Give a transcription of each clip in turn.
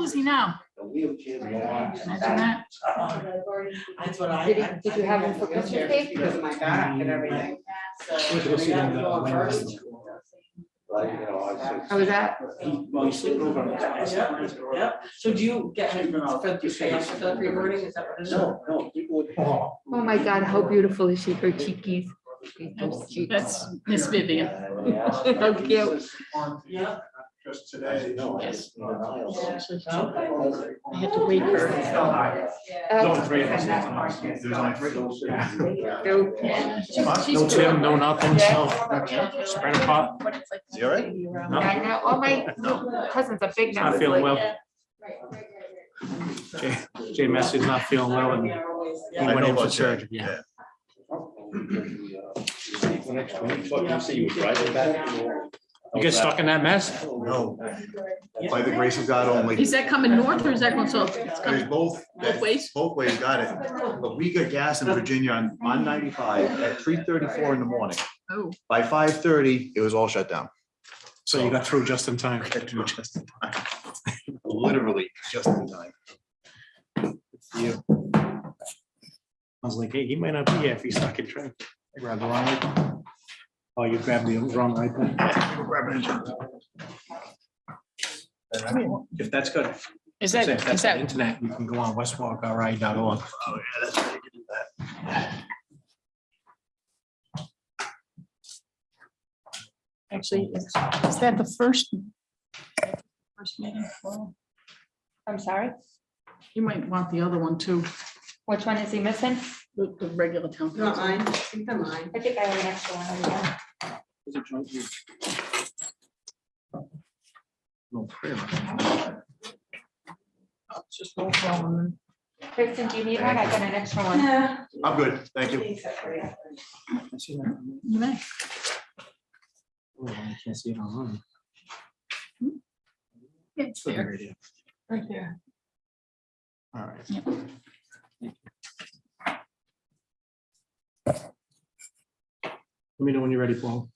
old is he now? Imagine that. That's what I. Did you have him for Christmas cake? Because of my back and everything. So. Went to go see him, First. How was that? Well, he's sleeping over on the place. Yep. So do you get him for the pay extra for the pre-boarding? Is that what it is? No, people would. Oh, Oh my God, how beautiful is she, her cheekies. That's Miss Vivian. How cute. Yeah. Just today. Yes. In denial. I had to wait for her. there's only three of us. There's only three. She's No good. Tim, no nothing, so spread apart. You all right? No, I know, all my cousins are big now. not feeling well. Jay Messie's not feeling well and he I went know in for about surgery, that, yeah. What, you say you were driving back? You get stuck in that mess? No, by the grace of God only. Is that coming north or is that going south? It's There's coming both. both ways? Both ways, got it. But we got gas in Virginia on 95 at 3:34 in the morning. Oh, By 5:30, it was all shut down. So you got through just in time. Literally just in time. You. I was like, hey, he might not be here if he's stuck in traffic. I grabbed the wrong iPad. Oh, you grabbed the wrong iPad. If that's good. is If that, that's the internet, you can go on westwalk.ri.org. Oh, yeah, that's right. You can do that. actually, is that the first meeting? Well, I'm sorry, you might want the other one too, which one is he missing? the regular town Not council. mine. I think they're mine. I think I have an extra one over there. Is it joint use? No prayer. It's just roll call and then- Kristen, do you need one? I got an extra one. Yeah. I'm good, thank you. I see that. You may. Oh, I can't see it online. It's there, There. right there. All right. Yep. Let me know when you're ready, Paul.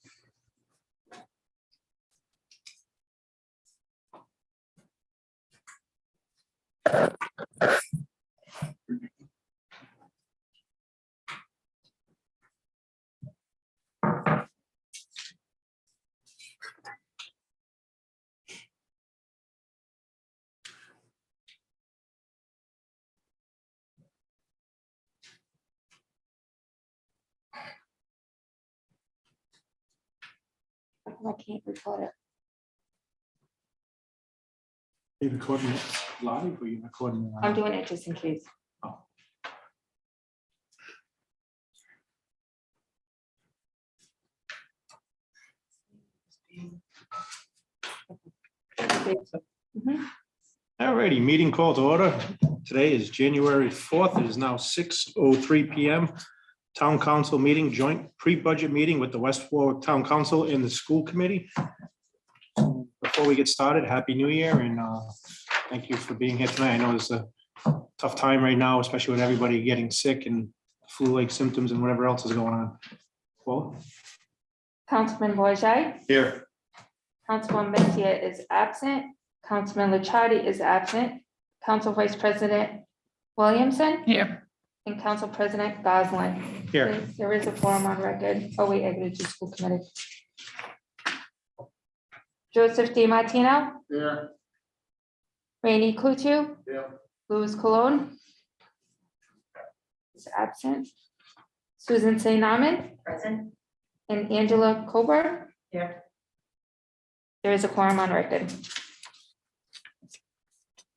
I can't record it. Are you recording it live or are you recording it? I'm doing it just in case. Oh. Mhm. All righty, meeting called to order. Today is January 4th. It is now 6:03 PM. Town Council meeting, joint pre-budget meeting with the West Warwick Town Council and the School Committee. Before we get started, Happy New Year and thank you for being here tonight. I know it's a tough time right now, especially with everybody getting sick and flu-like symptoms and whatever else is going on. Well, Councilman Bourget, Here. Councilman Mejia is absent. Councilman Licciardi is absent. Council Vice President Williamson Here, and Council President Goslin. here. There is a form on record. Oh, wait, I gotta do school committee. Joseph DiMartino, Yeah. Rainey Kutu, Yeah. Louis Cologne is absent. Susan St. Amman. Present. And Angela Coburn. Here. There is a quorum on record.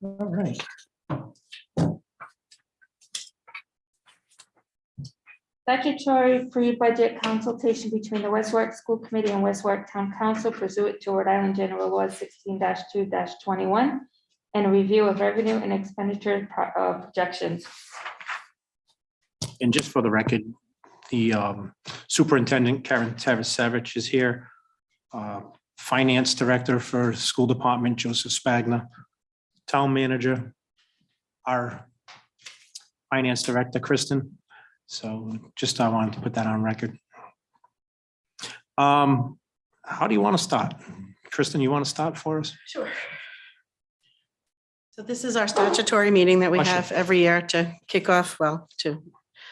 All right. Statutory pre-budget consultation between the West Warwick School Committee and West Warwick Town Council pursuant to Rhode Island General Law 16-2-21 and a review of revenue and expenditure projections. And just for the record, the superintendent, Karen Savage, is here. Finance director for school department, Joseph Spagna. Town manager, our finance director, Kristen. So just I wanted to put that on record. How do you want to start? Kristen, you want to start for us? sure. So this is our statutory meeting that we Question. have every year to kick off, to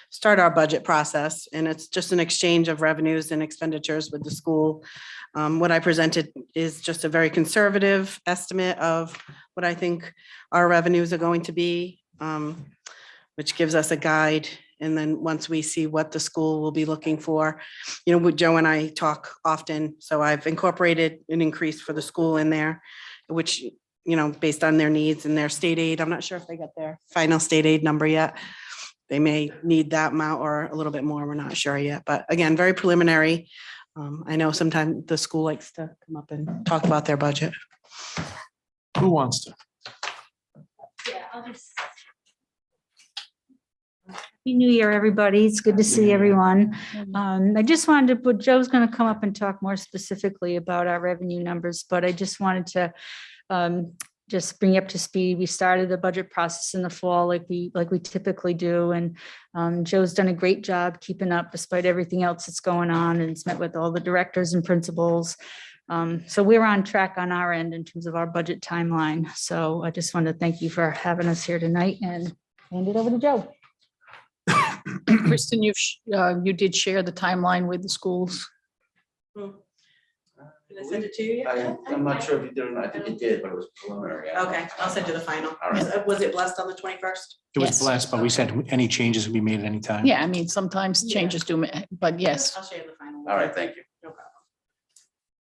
start our budget process. And it's just an exchange of revenues and expenditures with the school. What I presented is just a very conservative estimate of what I think our revenues are going to be, which gives us a guide. And then once we see what the school will be looking for, Joe and I talk often, so I've incorporated an increase for the school in there, which, based on their needs and their state aid. I'm not sure if they got their final state aid number yet. They may need that amount or a little bit more. We're not sure yet, but again, very preliminary. I know sometimes the school likes to come up and talk about their budget. Who wants to? Yeah, I'll just. Happy New Year, everybody. It's good to see everyone. I just wanted to put, Joe's going to come up and talk more specifically about our revenue numbers, but I just wanted to just bring you up to speed. We started the budget process in the fall like we typically do. And Joe's done a great job keeping up despite everything else that's going on, and it's met with all the directors and principals. So we're on track on our end in terms of our budget timeline. So I just wanted to thank you for having us here tonight and hand it over to Joe. Kristen, you did share the timeline with the schools. Did I send it to you yet? I'm not sure if you did or not. I think you did, but it was preliminary. Okay, I'll send you the final. All right. Was it blessed on the 21st? It was Yes. blessed, but we said any changes can be made at any time. Yeah, I mean, sometimes changes do, but yes. I'll share the final. All right, thank you. No problem.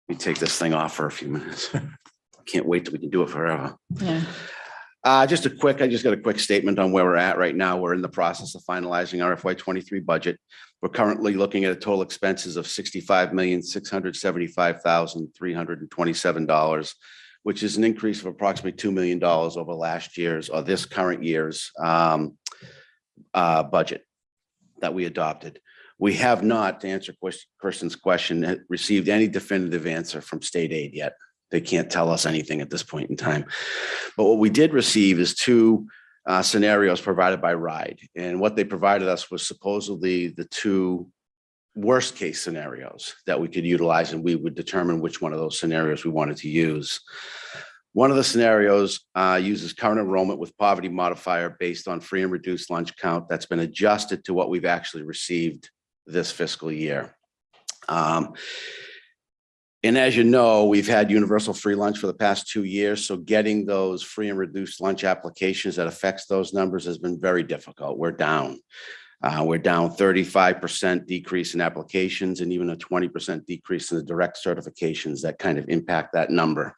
Let me take this thing off for a few minutes. Can't wait till we can do it forever. Yeah. I just got a quick statement on where we're at right now. We're in the process of finalizing our FY23 budget. We're currently looking at a total expenses of $65,675,327, which is an increase of approximately $2 million over last year's or this current year's budget that we adopted. We have not, to answer Kristen's question, received any definitive answer from state aid yet. They can't tell us anything at this point in time. But what we did receive is two scenarios provided by RIDE. And what they provided us was supposedly the two worst case scenarios that we could utilize, and we would determine which one of those scenarios we wanted to use. One of the scenarios uses current enrollment with poverty modifier based on free and reduced lunch count that's been adjusted to what we've actually received this fiscal year. And as you know, we've had universal free lunch for the past 2 years. So getting those free and reduced lunch applications that affects those numbers has been very difficult. We're down 35% decrease in applications and even a 20% decrease in the direct certifications that kind of impact that number.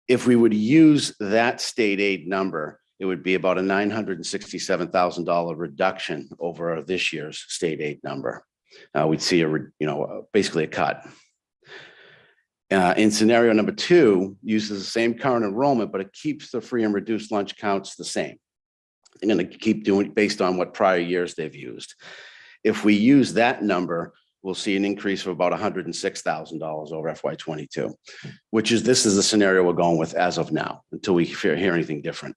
If we would use that state aid number, it would be about a $967,000 reduction over this year's state aid number. We'd see basically a cut. In scenario number 2, uses the same current enrollment, but it keeps the free and reduced lunch counts the same. They're going to keep doing it based on what prior years they've used. If we use that number, we'll see an increase of about $106,000 over FY22, this is the scenario we're going with as of now, until we hear anything different.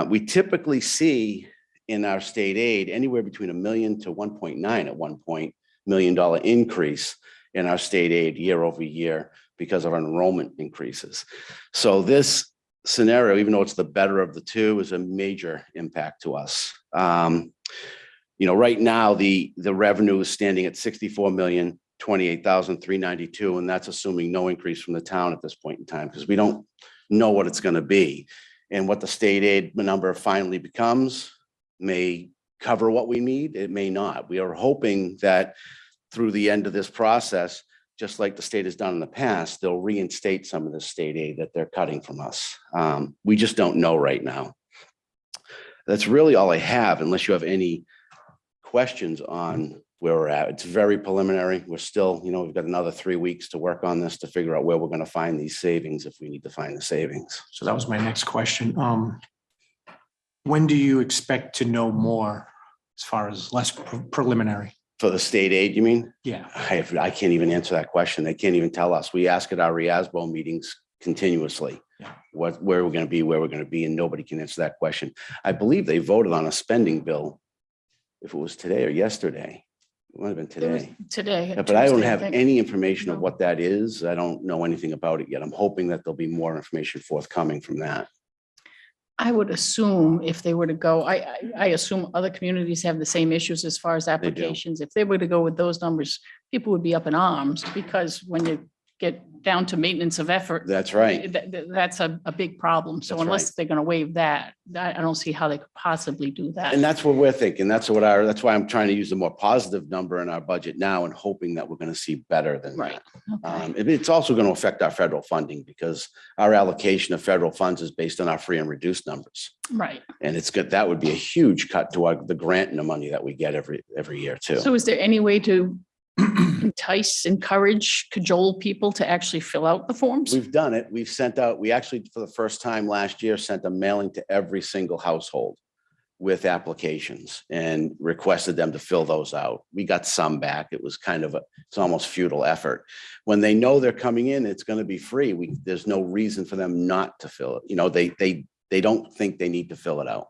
We typically see in our state aid anywhere between $1 million to 1.9 at one point $1 million increase in our state aid year over year because of our enrollment increases. So this scenario, even though it's the better of the two, is a major impact to us. Right now the revenue is standing at $64,028,392, and that's assuming no increase from the town at this point in time, because we don't know what it's going to be. And what the state aid number finally becomes may cover what we need. It may not. We are hoping that through the end of this process, just like the state has done in the past, they'll reinstate some of the state aid that they're cutting from us. We just don't know right now. That's really all I have, unless you have any questions on where we're at. It's very preliminary. We're still, we've got another 3 weeks to work on this to figure out where we're going to find these savings if we need to find the savings. So that was my next question. When do you expect to know more as far as less preliminary? For the state aid, you mean? Yeah. I can't even answer that question. They can't even tell us. We ask at our RIASBO meetings continuously where we're going to be, and nobody can answer that question. I believe they voted on a spending bill, if it was today or yesterday. It might have been today. Today. But I don't Tuesday, have think. any information of what that is. I don't know anything about it yet. I'm hoping that there'll be more information forthcoming from that. I would assume if they were to go, I assume other communities have the same issues as far as applications. If they were to go with those numbers, people would be up in arms because when you get down to maintenance of effort, That's right. that's a big problem. So That's unless right. they're going to waive that, I don't see how they could possibly do that. And that's what we're thinking. That's why I'm trying to use the more positive number in our budget now and hoping that we're going to see better than Right. that. Okay. It's also going to affect our federal funding because our allocation of federal funds is based on our free and reduced numbers. Right. And it's good. That would be a huge cut to the grant and the money that we get every year too. So is there any way to entice, encourage, cajole people to actually fill out the forms? We've done it. We've sent out, we actually, for the first time last year, sent a mailing to every single household with applications and requested them to fill those out. We got some back. It was kind of it's almost futile effort. When they know they're coming in, it's going to be free. There's no reason for them not to fill it. You know, they don't think they need to fill it out.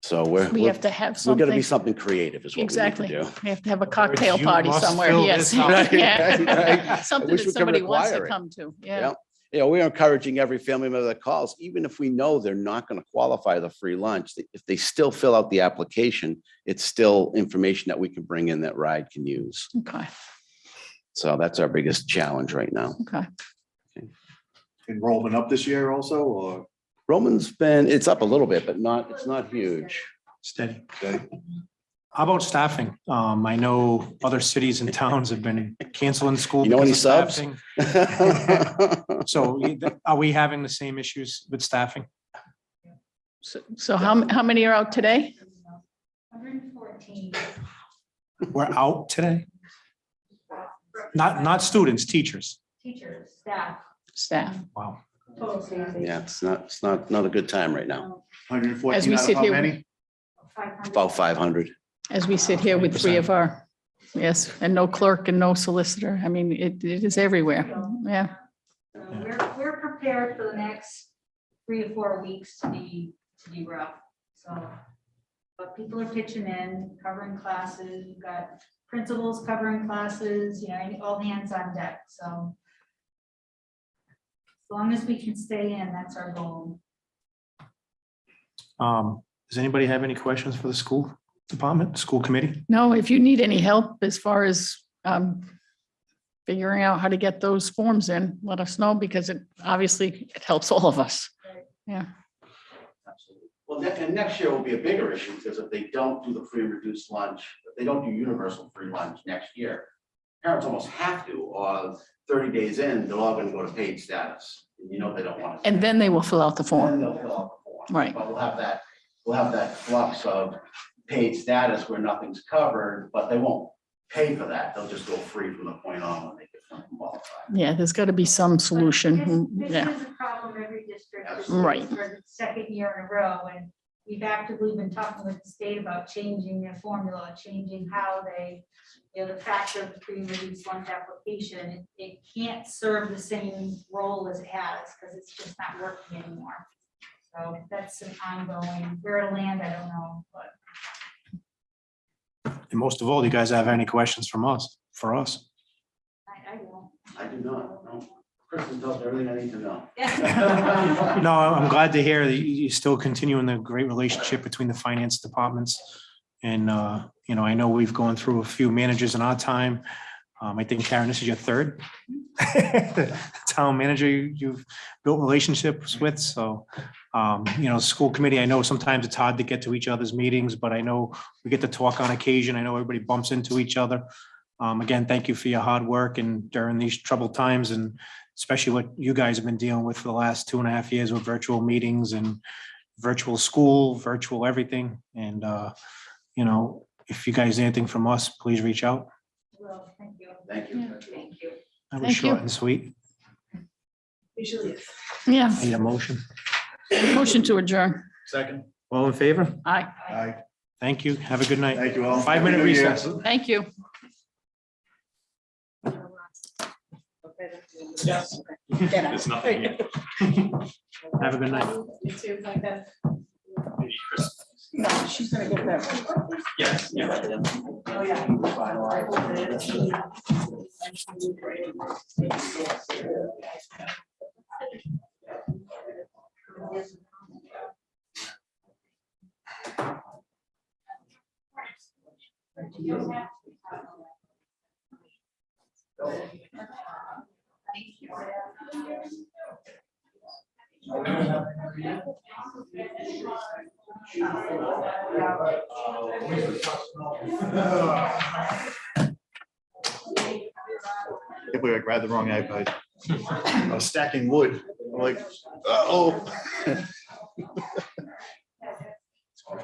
So We have to have we're going to something. be something creative is what Exactly. we need to do. We have to have a cocktail You party must somewhere. fill Yes. this out. Right, Yeah. right, right. I Something wish that we could somebody wants to require it. come to. Yeah. Yeah. You know, we're encouraging every family member that calls, even if we know they're not going to qualify the free lunch, if they still fill out the application, it's still information that we can bring in that RIDE can use. Okay. So that's our biggest challenge right now. Okay. Enrollment up this year also, or? It's up a little bit, but it's not huge. Steady. Okay. How about staffing? I know other cities and towns have been canceling school. You know any because of subs? staffing. So are we having the same issues with staffing? So how many are out today? 114. We're out today? Not students, teachers. Teachers, staff. Staff. Wow. Total staff. Yeah, it's not a good time right now. 114 As we out of sit how here, many? 500. About 500. As we sit here with 3 of our, yes, and no clerk and no solicitor. I mean, it is everywhere. Yeah. So we're prepared for the next 3 to 4 weeks to be rough. So, but people are pitching in, covering classes. We've got principals covering classes, you know, all hands on deck. So as long as we can stay in, that's our goal. Does anybody have any questions for the school department, school committee? No, if you need any help as far as figuring out how to get those forms in, let us know because it helps all of us. Yeah. Well, and next year will be a bigger issue because if they don't do the free and reduced lunch, if they don't do universal free lunch next year, parents almost have to, or 30 days in, they're all going to go to paid status. And you know they don't want to. And then they will fill out the Then form. they'll fill out the form. Right. But we'll have that flux of paid status where nothing's covered, but they won't pay for that. They'll just go free from the point on when they get from qualified. Yeah, there's got to be some solution. This Yeah. is a problem every district. is Right. For the second year in a row, and we've actively been talking with the state about changing their formula, changing how they, you know, the fact of the free and reduced lunch application, it can't serve the same role as it has, because it's just not working anymore. So that's an ongoing, where it'll land, I don't know, but. And most of all, do you guys have any questions for us? I won't. I do not, no. Kristen tells me everything I need to know. No, I'm glad to hear that you still continuing the great relationship between the finance departments. And, you know, I know we've gone through a few managers in our time. I think Karen, this is your third town manager you've built relationships with. So, you know, school committee, I know sometimes it's hard to get to each other's meetings, but I know we get to talk on occasion. I know everybody bumps into each other. Again, thank you for your hard work and during these troubled times, and especially what you guys have been dealing with for the last 2.5 years with virtual meetings and virtual school, virtual everything. And, you know, if you guys need anything from us, please reach out. Well, thank you. Thank you. Thank you. That was Thank short you. and sweet. Usually. Yeah. Need a motion. Motion to adjourn. Second. All in favor? Aye. Aye. Thank you. Have a good night. Thank you all. 5-minute Happy New Year. recess. Thank you. There's nothing here. Have a good night. You too, like that. No, she's gonna get that. Yes. Oh, yeah. If we grabbed the wrong iPad. I was stacking wood. I'm like, oh.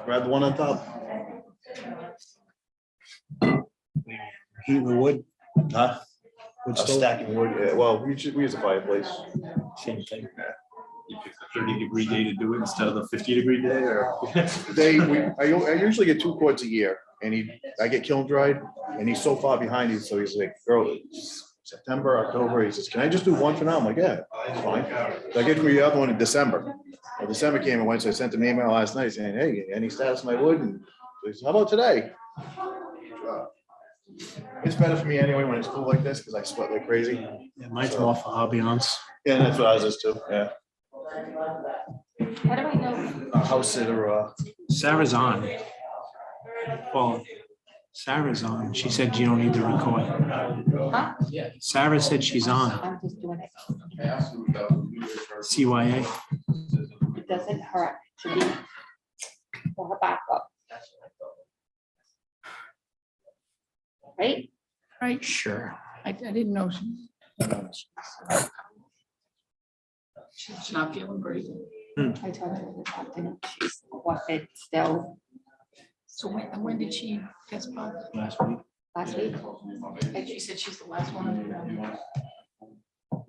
Grab the one on top. Heating the wood. Huh? Wood I was stove. stacking wood. Yeah, well, we use a fireplace. Same thing. You pick the 30-degree day to do it instead of the 50-degree day, or? I usually get 2 quarts a year, and I get kiln dried, and he's so far behind, so he's like, girl, it's September, October, he says, can I just do one for now? I'm like, yeah, it's fine. So I get the other one in December. Well, December came and went, so I sent him an email last night saying, hey, any status of my wood? And he says, how about today? It's better for me anyway when it's cool like this, because I sweat like crazy. Yeah, mine's more for ambiance. Yeah, that's what ours is too, yeah. How do I know? A house sitter, Sarah's on. Well, Sarah's on. She said you don't need to record. Huh? Sarah said she's on. I'm just doing it. CYA. It doesn't hurt to be for a backup. Right? Right, Sure. I didn't know. She's not feeling great. I talked to her this afternoon. She's quiet still So when did she test positive? Last week. last week. And she said she's the last one.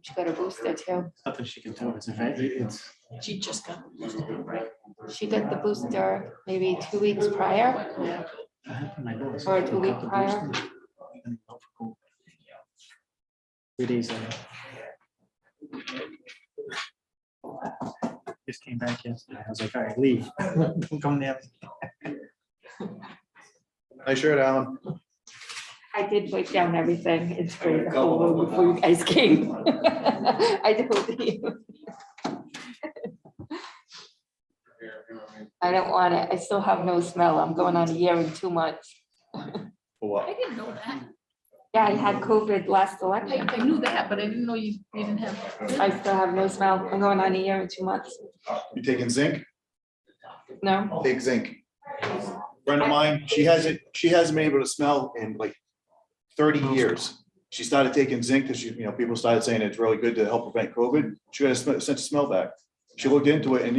She got a booster too. Nothing she can tell. It's a fact. It's. She just got the booster, right? She got the booster maybe 2 weeks prior. Or a 2 week prior. 3 days later. Just came back yesterday. I was like, all right, leave. Come down. nice shirt, Alan. I did wipe down everything and spray the whole room before you guys came. I told you. I don't want it. I still have no smell. I'm going on a year and 2 months. For what? I didn't know that. Yeah, I had COVID last I election. knew that, but I didn't know you didn't have. I still have no smell. I'm going on a year and 2 months. You taking zinc? No, Take zinc. Friend of mine, she hasn't been able to smell in like 30 years. She started taking zinc because people started saying it's really good to help prevent COVID. She got a sense of smell back. She looked into it, and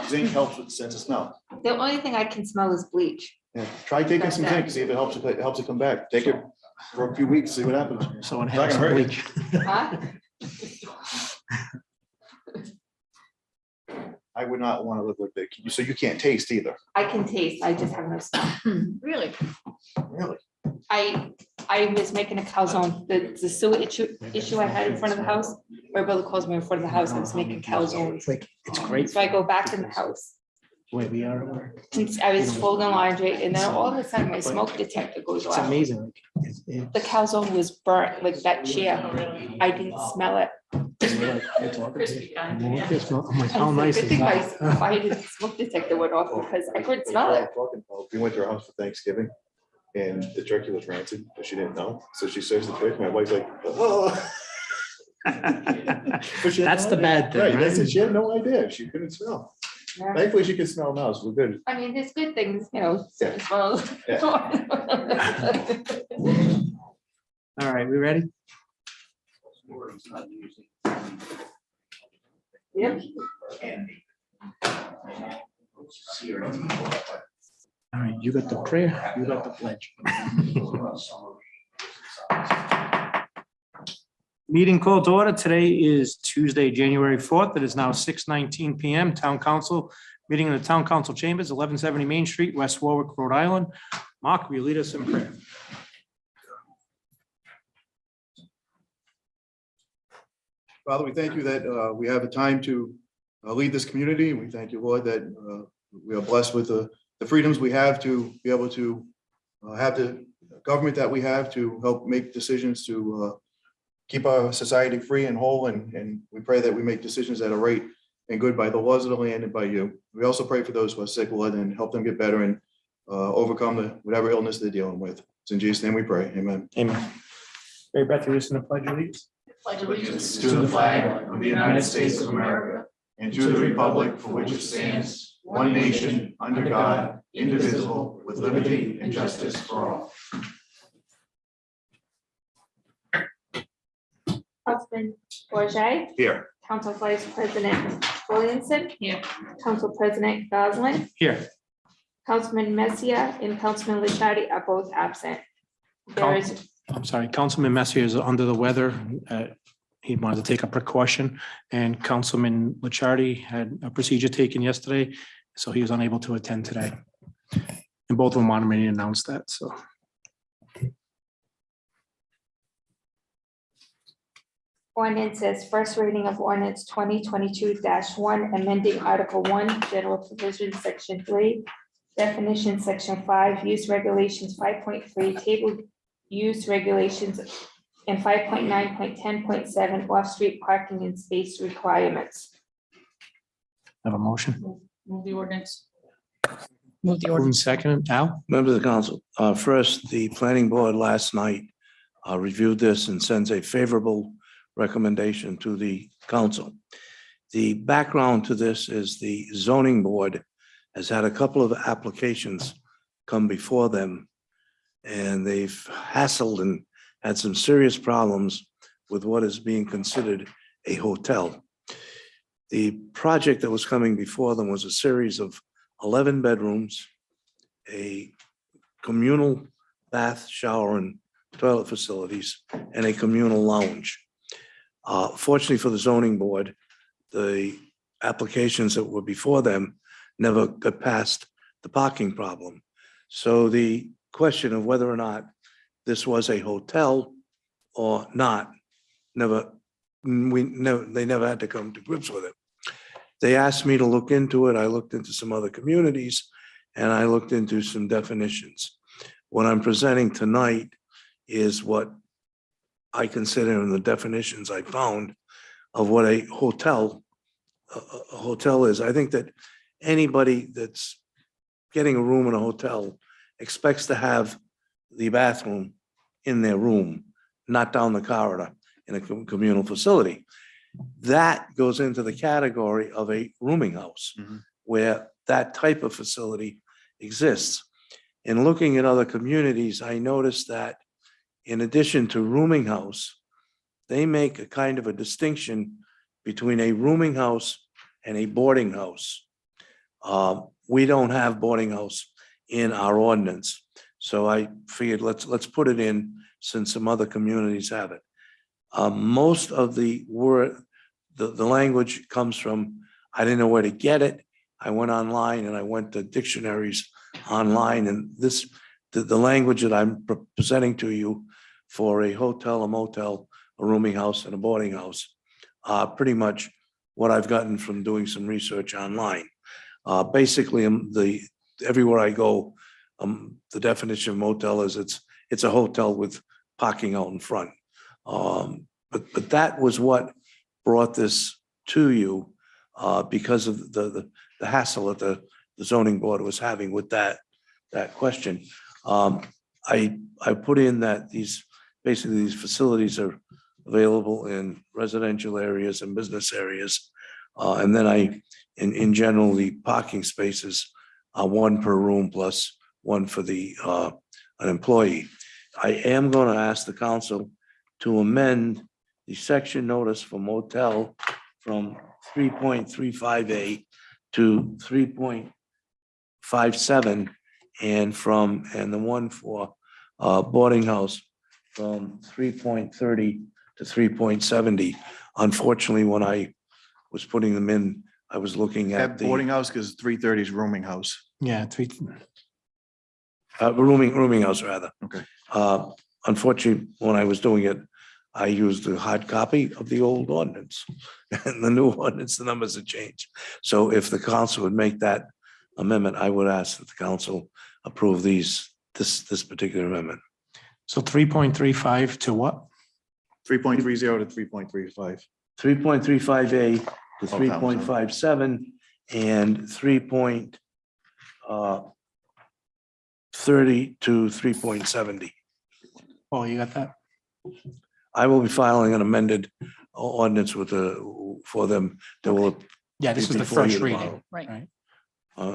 zinc helps with the sense of smell. the only thing I can smell is bleach. Yeah, try taking some zinc, see if it helps it come back. Take it for a few weeks, see what happens. So it It's not has gonna hurt you. bleach. Huh? I would not want to live like that. So you can't taste either. I can taste. I just have no smell. Really? Really? I was making a calzone, the sewer issue I had in front of the house. My brother calls me in front of the house. I was making calzones. Like, it's great. So I go back in the house. Wait, we are at work. And I was folding laundry and then all of a sudden my smoke detector goes It's off. amazing. Like, it's- The calzone was burnt, like that chair. I didn't smell it. we're like, it's all good. Crispy kind, I'm like, how I nice said, is "Good thing that? my smoke detector went off because I couldn't smell it. We went to her house for Thanksgiving and the turkey was rancid, but she didn't know. So she serves the turkey. My wife's like, oh. But she had That's no the idea. bad thing, Right, right? that's it. She had no idea. She couldn't smell. Yeah. Thankfully, she can smell now, so we're good. I mean, there's good things, certain smells. All right, we ready? Yep. All right, you got the prayer, you got the pledge. Meeting called to order. Today is Tuesday, January 4th. It is now 6:19 PM. Town Council, meeting in the Town Council Chambers, 1170 Main Street, West Warwick, Rhode Island. Mark, will you lead us in prayer? Father, we thank you that we have the time to lead this community. And we thank you, Lord, that we are blessed with the freedoms we have to be able to have the government that we have to help make decisions to keep our society free and whole. And we pray that we make decisions that are right and good by the laws of the land and by you. We also pray for those who are sick, Lord, and help them get better and overcome whatever illness they're dealing with. It's in Jesus' name we pray. Amen. Amen. Mary Beth, you listen to pledge allegiance. Pledge allegiance To the flag of the United States of America and to the republic for which it stands, one nation, under God, indivisible, with liberty and justice for all. Councilman Bourget, Here. Council Vice President Williamson. Here. Council President Goslin, Here. Councilman Messia, and Councilman Licciardi are both absent. There is, I'm sorry, Councilman Messier is under the weather. He wanted to take a precaution, and Councilman Licciardi had a procedure taken yesterday, so he was unable to attend today. And both of them wanted me to announce that, so. ordinances, first reading of ordinance 2022-1, amending Article 1, General Provisions, Section 3, definition, Section 5, use regulations 5.3, table use regulations, and 5.9.10.7, off-street parking and space requirements. Have a motion. Move the ordinance. Move the Moving ordinance. second, Al? Members of the council, first, the planning board last night reviewed this and sends a favorable recommendation to the council. The background to this is the zoning board has had a couple of applications come before them, and they've hassled and had some serious problems with what is being considered a hotel. The project that was coming before them was a series of 11 bedrooms, a communal bath, shower, and toilet facilities, and a communal lounge. Fortunately for the zoning board, the applications that were before them never got past the parking problem. So the question of whether or not this was a hotel or not, they never had to come to grips with it. They asked me to look into it. I looked into some other communities, and I looked into some definitions. What I'm presenting tonight is what I consider in the definitions I found of what a hotel is. I think that anybody that's getting a room in a hotel expects to have the bathroom in their room, not down the corridor in a communal facility. That goes into the category of a rooming house, where that type of facility exists. In looking at other communities, I noticed that in addition to rooming house, they make a kind of a distinction between a rooming house and a boarding house. We don't have boarding house in our ordinance, so I figured let's put it in since some other communities have it. Most of the language comes from, I didn't know where to get it. I went online and I went to dictionaries online, and the language that I'm presenting to you for a hotel, a motel, a rooming house, and a boarding house, pretty much what I've gotten from doing some research online. Basically, everywhere I go, the definition of motel is it's a hotel with parking out in front. But that was what brought this to you because of the hassle that the zoning board was having with that question. I put in that these facilities are available in residential areas and business areas. And then in general, the parking spaces are one per room plus one for an employee. I am going to ask the council to amend the section notice for motel from 3.35A to 3.57, and the one for boarding house from 3.30 to 3.70. Unfortunately, when I was putting them in, I was looking at At boarding house, because 330 is rooming house. Yeah, rooming house rather. Okay. Unfortunately, when I was doing it, I used the hard copy of the old ordinance. And the new ordinance, the numbers have changed. So if the council would make that amendment, I would ask that the council approve this particular amendment. so 3.35 to what? 3.30 to 3.35. 3.35A to 3.57 and 3.30 to 3.70. Oh, you got that? I will be filing an amended ordinance for them that will Yeah, this is the Before you first tomorrow. reading. Right. Right.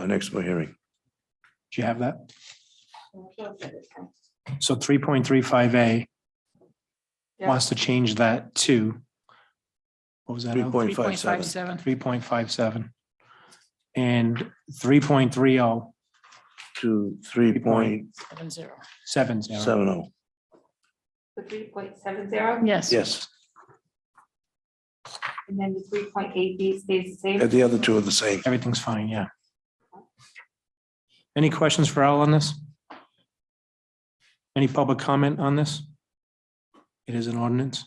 next hearing. Do you have that? So 3.35A Yeah. wants to change that to, what was that? 3.57. 3.57. And 3.30, To 3.70. 70. The 3.70, Yes. Yes, and then the 3.8B stays the same. and the other two are the same. everything's fine, yeah. Any questions for Al on this? Any public comment on this? It is an ordinance.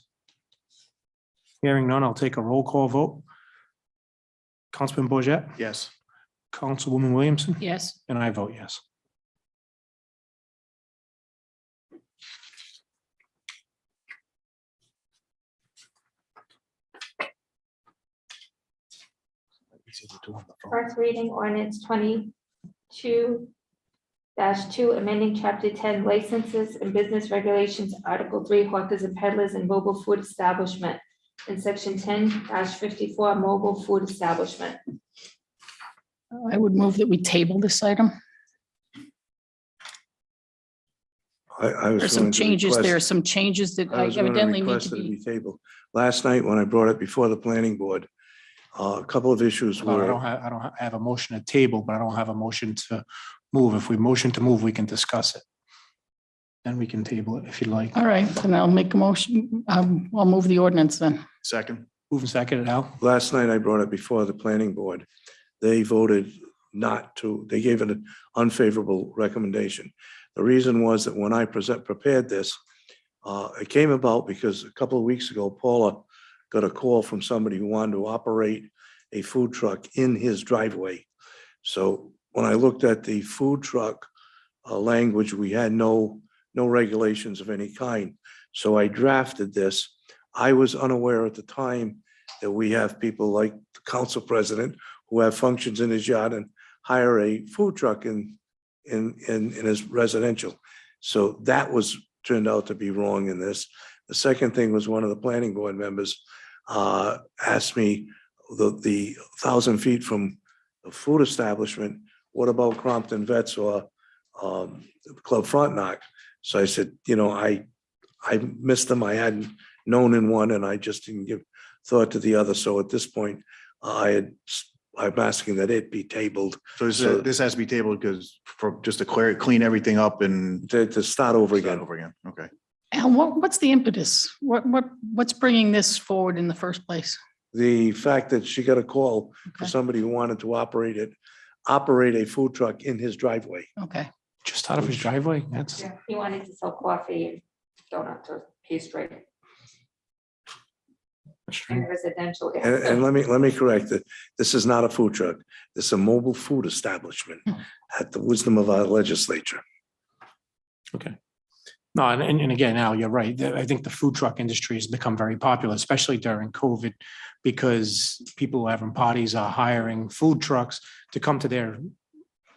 Hearing none, I'll take a roll call vote. Councilman Bourget, Yes. Councilwoman Williamson, Yes. and I vote yes. First reading ordinance 22-2, amending chapter 10 licenses and business regulations, article 3 hawkers and peddlers and mobile food establishment, and section 10-54 mobile food establishment. I would move that we table this item. I was There's some going to changes. request- There are some changes that I was going to evidently need request to that it be. be tabled. Last night, when I brought it before the planning board, a couple of issues Well, were. I don't have a motion to table, but I don't have a motion to move. If we motion to move, we can discuss it. Then we can table it if you'd like. All right, then I'll make a motion. I'll move the ordinance then. Second. Move and second, Al. Last night, I brought it before the planning board. They voted not to, they gave it an unfavorable recommendation. The reason was that when I prepared this, it came about because a couple of weeks ago, Paula got a call from somebody who wanted to operate a food truck in his driveway. So when I looked at the food truck language, we had no regulations of any kind. So I drafted this. I was unaware at the time that we have people like the council president who have functions in his yard and hire a food truck in his residential. So that turned out to be wrong in this. The second thing was one of the planning board members asked me the 1,000 feet from a food establishment, what about Crompton Vets or Club Frontenac? So I said, I missed them. I hadn't known in one and I just didn't give thought to the other. So at this point, I'm asking that it be tabled So this has to be tabled because just to clean everything up and to start over start again. over again. Okay. Al, what's the impetus? What's bringing this forward in the first place? The fact that she got a call for Okay. somebody who wanted to operate a food truck in his driveway. Okay. Just out of his driveway. That's, Yeah, he wanted to sell coffee and donuts or pastry in residential. And let me correct it. This is not a food truck. This is a mobile food establishment at the wisdom of our legislature. okay. No, and again, Al, you're right. I think the food truck industry has become very popular, especially during COVID, because people who are having parties are hiring food trucks to come to their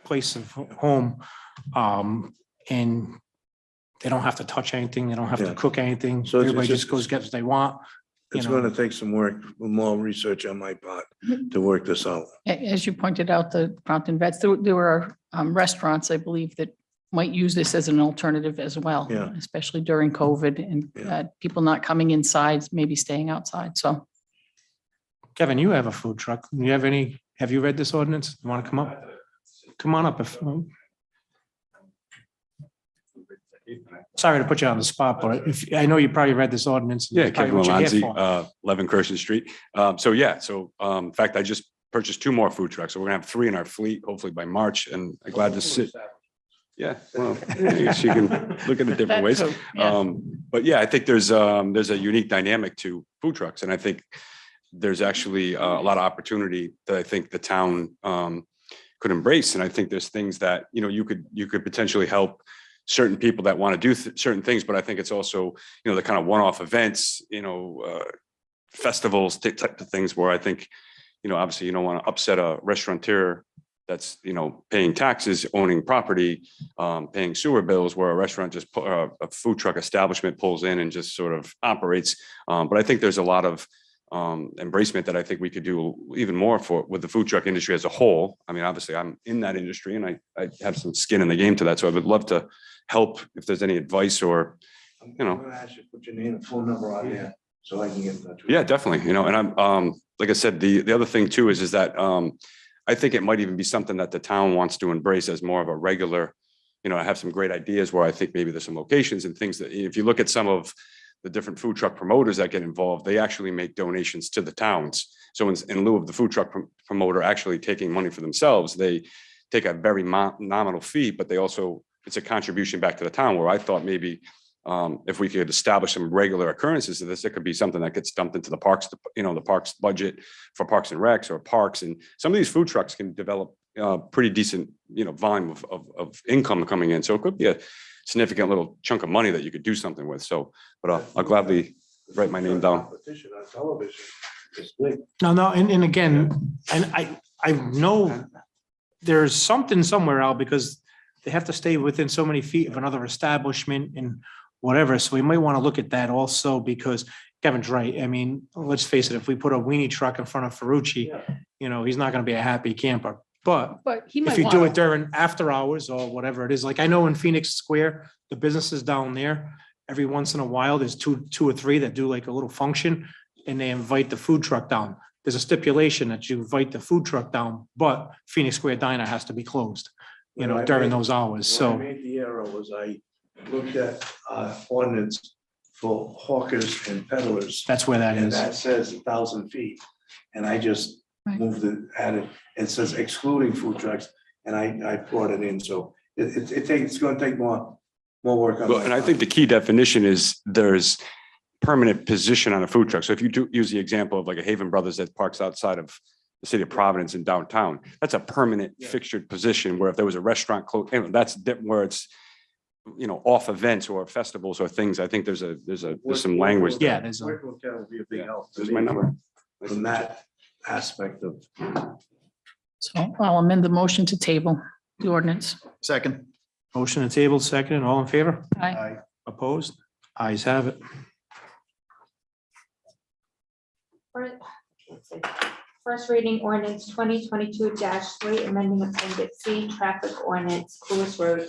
place of home. And they don't have to touch anything. They don't have to Yeah. cook anything. So it's Everybody just- just goes, gets what they want. It's You know. going to take some work, more research on my part to work this out. As you pointed out, the Crompton Vets, there were restaurants, I believe, that might use this as an alternative as well. Yeah. Especially during COVID and Yeah. people not coming inside, maybe staying outside. So Kevin, you have a food truck. Have you read this ordinance? You want to come up? Come on up if. Sorry to put you on the spot, but I know you probably read this ordinance. Yeah, It's probably Kevin what you're here Malanzi, for. 11 Kirsten Street. In fact, I just purchased 2 more food trucks. So we're gonna have 3 in our fleet, hopefully by March, and I'm glad to sit. Yeah, well, I guess you can look at it different that ways. too, yeah. But yeah, I think there's a unique dynamic to food trucks, and I think there's actually a lot of opportunity that I think the town could embrace. And I think there's things that, you could potentially help certain people that want to do certain things, but I think it's also, the kind of one-off events, festivals, type of things where I think, obviously you don't want to upset a restaurateur that's, paying taxes, owning property, paying sewer bills, where a restaurant just, a food truck establishment pulls in and just sort of operates. But I think there's a lot of embracement that I think we could do even more with the food truck industry as a whole. I mean, obviously I'm in that industry and I have some skin in the game to that. So I would love to help if there's any advice or, I'm gonna ask you to put your name and phone number on there so I can get in touch with you. yeah, definitely. And I'm, like I said, the other thing too is that I think it might even be something that the town wants to embrace as more of a regular, I have some great ideas where I think maybe there's some locations and things that if you look at some of the different food truck promoters that get involved, they actually make donations to the towns. So in lieu of the food truck promoter actually taking money for themselves, they take a very nominal fee, but it's a contribution back to the town, where I thought maybe if we could establish some regular occurrences of this, it could be something that gets dumped into the parks, the parks budget for Parks and Recs or parks. And some of these food trucks can develop pretty decent, volume of income coming in. So it could be a significant little chunk of money that you could do something with. So, but I'll gladly write my name down. Competition on television is big. No, and again, and I know there's something somewhere out, because they have to stay within so many feet of another establishment and whatever. So we might want to look at that also, because Kevin's right. I mean, let's face it, if we put a weenie truck in front of Ferrucci, he's not going to be a happy camper. But he if might you do want it during after hours or whatever it is, like I know in Phoenix Square, the businesses down there, every once in a while, there's two or three that do like a little function and they invite the food truck down. There's a stipulation that you invite the food truck down, but Phoenix Square Diner has to be closed, during those hours. When I So, made the error was I looked at ordinance for hawkers and peddlers. that's where that And is. that says 1,000 feet. And I just Right. moved it, added, it says excluding food trucks, and I brought it in. So it's gonna take more work on Well, my and I part. think the key definition is there's permanent position on a food truck. So if you do use the example of like a Haven Brothers that parks outside of the city of Providence in downtown, that's a permanent Yeah. fixtured position, where if there was a restaurant close, that's where it's, off events or festivals or things. I think there's some language. Yeah, there. there's a- Work will kind of be a big help. to There's me my number. From that aspect of. So I'll amend the motion to table the ordinance. Second. Motion to table, second, all in favor? Aye. Opposed? Ayes have it. First reading ordinance 2022-3, amending appendix C, traffic ordinance, Coolis Road.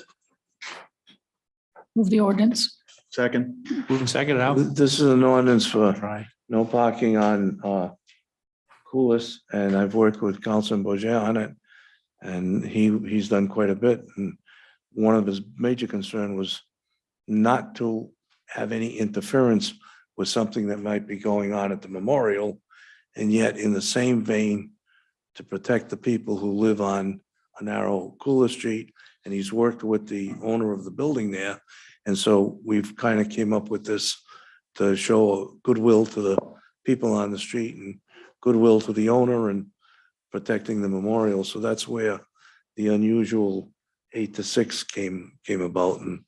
Move the ordinance. Second. Moving second out. This is an ordinance for Try. no parking on Coolis, and I've worked with Councilman Bourget on it. And he's done quite a bit, and one of his major concern was not to have any interference with something that might be going on at the memorial. And yet in the same vein, to protect the people who live on a narrow Coolis Street. And he's worked with the owner of the building there. And so we've kind of came up with this to show goodwill to the people on the street and goodwill to the owner and protecting the memorial. So that's where the unusual 8 to 6 came about. And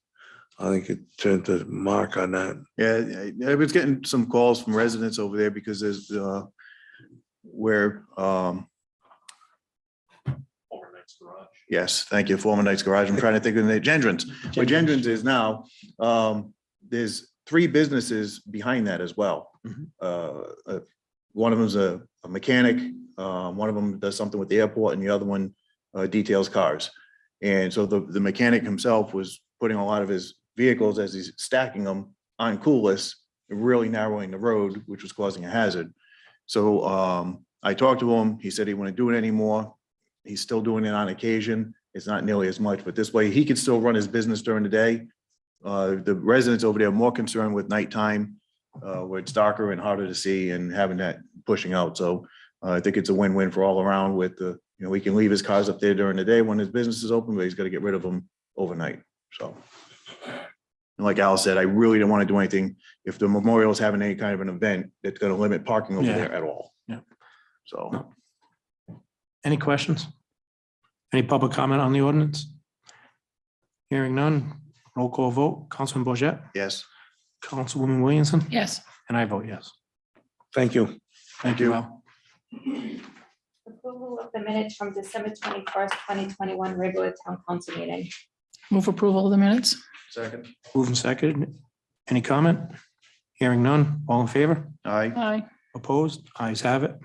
I think it turned to Mark on that. Yeah, I was getting some calls from residents over there because there's where yes, thank you, former Knight's Garage. I'm trying to think of the Gendron's. Where Gendron's is now, there's 3 businesses behind that as well. One of them's a mechanic, one of them does something with the airport, and the other one details cars. And so the mechanic himself was putting a lot of his vehicles as he's stacking them on Coolis, really narrowing the road, which was causing a hazard. So I talked to him. He said he wouldn't do it anymore. He's still doing it on occasion. It's not nearly as much, but this way he could still run his business during the day. The residents over there are more concerned with nighttime, where it's darker and harder to see and having that pushing out. So I think it's a win-win for all around with the, we can leave his cars up there during the day when his business is open, but he's got to get rid of them overnight. So. And like Al said, I really don't want to do anything if the memorial is having any kind of an event that's going to limit parking over Yeah. there at all. Yeah. So. Any questions? Any public comment on the ordinance? Hearing none, roll call vote. Councilman Bourget, Yes. Councilwoman Williamson, Yes. and I vote yes. Thank you. Thank you, Al. Approval of the minutes from December 21st, 2021 regular town council meeting. Move approval of the minutes. Second. Moving second. Any comment? Hearing none. All in favor? Aye. Aye. Opposed? Ayes have it.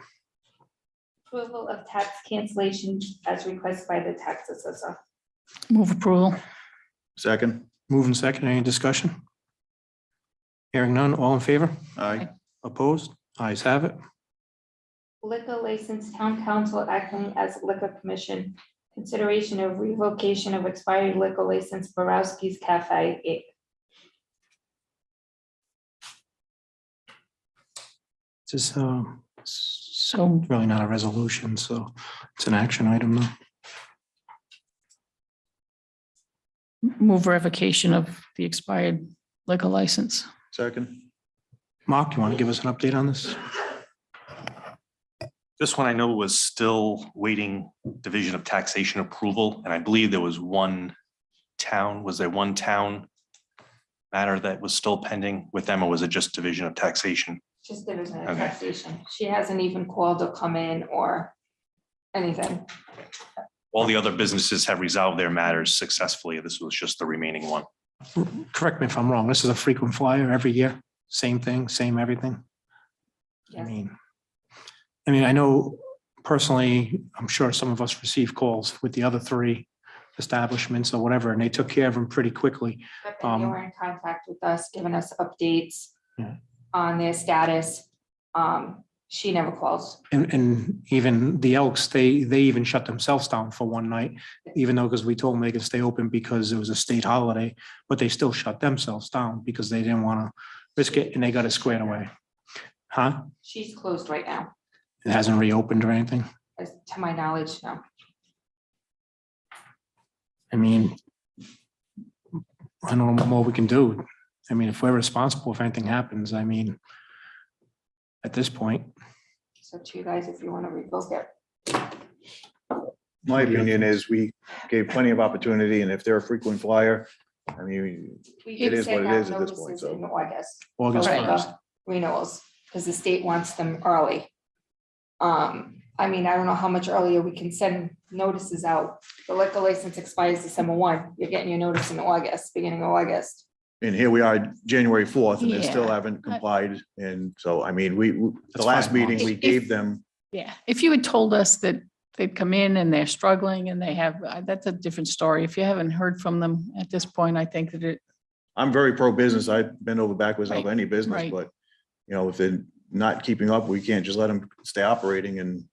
Approval of tax cancellation as requested by the tax assessor. Move approval. Second. Moving second. Any discussion? Hearing none. All in favor? Aye. Opposed? Ayes have it. Liquor license town council acting as liquor commission. Consideration of revocation of expired liquor license Borowski's Cafe Inc. This is So really not a resolution, so it's an action item though. move revocation of the expired liquor license. Second. Mark, you want to give us an update on this? This one I know was still waiting Division of Taxation approval, and I believe there was one town, was there one town matter that was still pending with them, or was it just Division of Taxation? Just division of Okay. taxation. She hasn't even called or come in or anything. All the other businesses have resolved their matters successfully. This was just the remaining one. Correct me if I'm wrong. This is a frequent flyer every year. Same thing, same everything. I Yes. mean, I know personally, I'm sure some of us receive calls with the other three establishments or whatever, and they took care of them pretty quickly. But then they were in contact with us, giving us updates Yeah. on their status. She never calls. And even the Elks, they even shut themselves down for one night, even though, because we told them they could stay open because it was a state holiday, but they still shut themselves down because they didn't want to risk it, and they got it squared away. Huh? She's closed right now, It hasn't reopened or anything? as to my knowledge, no. I mean, I don't know what more we can do. I mean, if we're responsible, if anything happens, I mean, at this point, So to you guys, if you want to revoke it. My opinion is we gave plenty of opportunity, and if they're a frequent flyer, I mean, We It did is send what it out is at this point, notices so. in August. August for Right. the 1st. Renewals, because the state wants them early. I mean, I don't know how much earlier we can send notices out. The liquor license expires December 1. You're getting your notice in August, beginning of August. and here we are, January 4th, and they still Yeah. haven't complied. And so, I mean, the That's last 5 meeting, months. we gave them, Yeah, if you had told us that they'd come in and they're struggling and they have, that's a different story. If you haven't heard from them at this point, I think that it, I'm very pro-business. I've been over backwards of Right, any business, right. but, if they're not keeping up, we can't just let them stay operating and,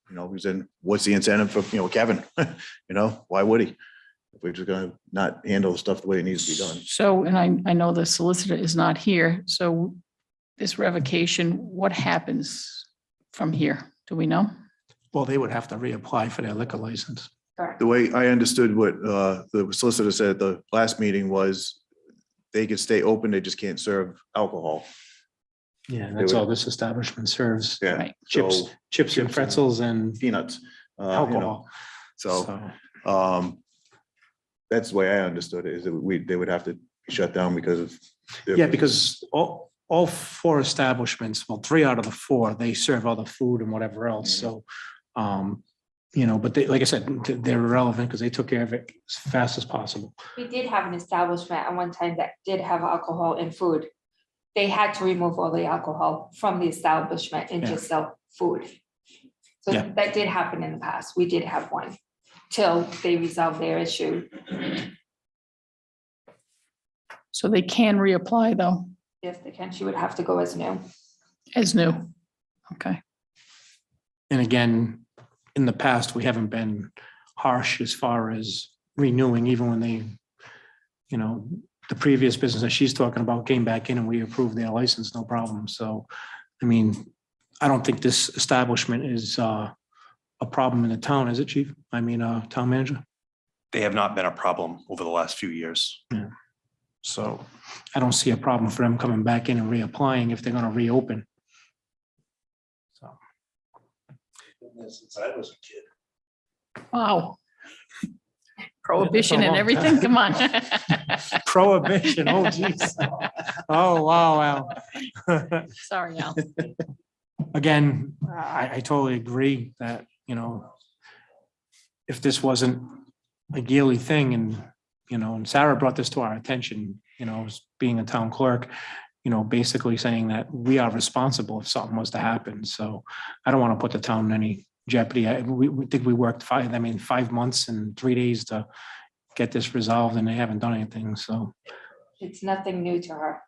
who's in, what's the incentive for, Kevin? Why would he? If we're just gonna not handle the stuff the way it needs to be done. so, and I know the solicitor is not here, so this revocation, what happens from here? Do we know? Well, they would have to reapply for their liquor license. Correct. The way I understood what the solicitor said at the last meeting was they could stay open, they just can't serve alcohol. Yeah, that's all this establishment serves. Yeah. Right. Chips, So chips and pretzels and peanuts. alcohol. So that's the way I understood it, is that they would have to shut down because of. their Yeah, business. because all 4 establishments, well, 3 out of the 4, they serve other food and whatever else. So, but they, like I said, they're irrelevant because they took care of it as fast as possible. We did have an establishment at one time that did have alcohol and food. They had to remove all the alcohol from the establishment and Yeah. just sell food. So Yeah. that did happen in the past. We did have one till they resolved their issue. So they can reapply though, If they can, she would have to go as new. as new. Okay, And again, in the past, we haven't been harsh as far as renewing, even when they, the previous business that she's talking about came back in and we approved their license, no problem. So, I mean, I don't think this establishment is a problem in the town, is it, chief? I mean, town manager? They have not been a problem over the last few years. So I don't see a problem for them coming back in and reapplying if they're gonna reopen. So. Since I was a kid. wow. Prohibition and long everything, come on. Prohibition, oh geez. Oh, wow, wow. Sorry, Al. Again, I totally agree that you know, if this wasn't a yearly thing and, you know, and Sarah brought this to our attention, you know, as being a town clerk, you know, basically saying that we are responsible if something was to happen. So I don't want to put the town in any jeopardy. We think we worked 5 months and 3 days to get this resolved and they haven't done anything. So It's nothing new to her.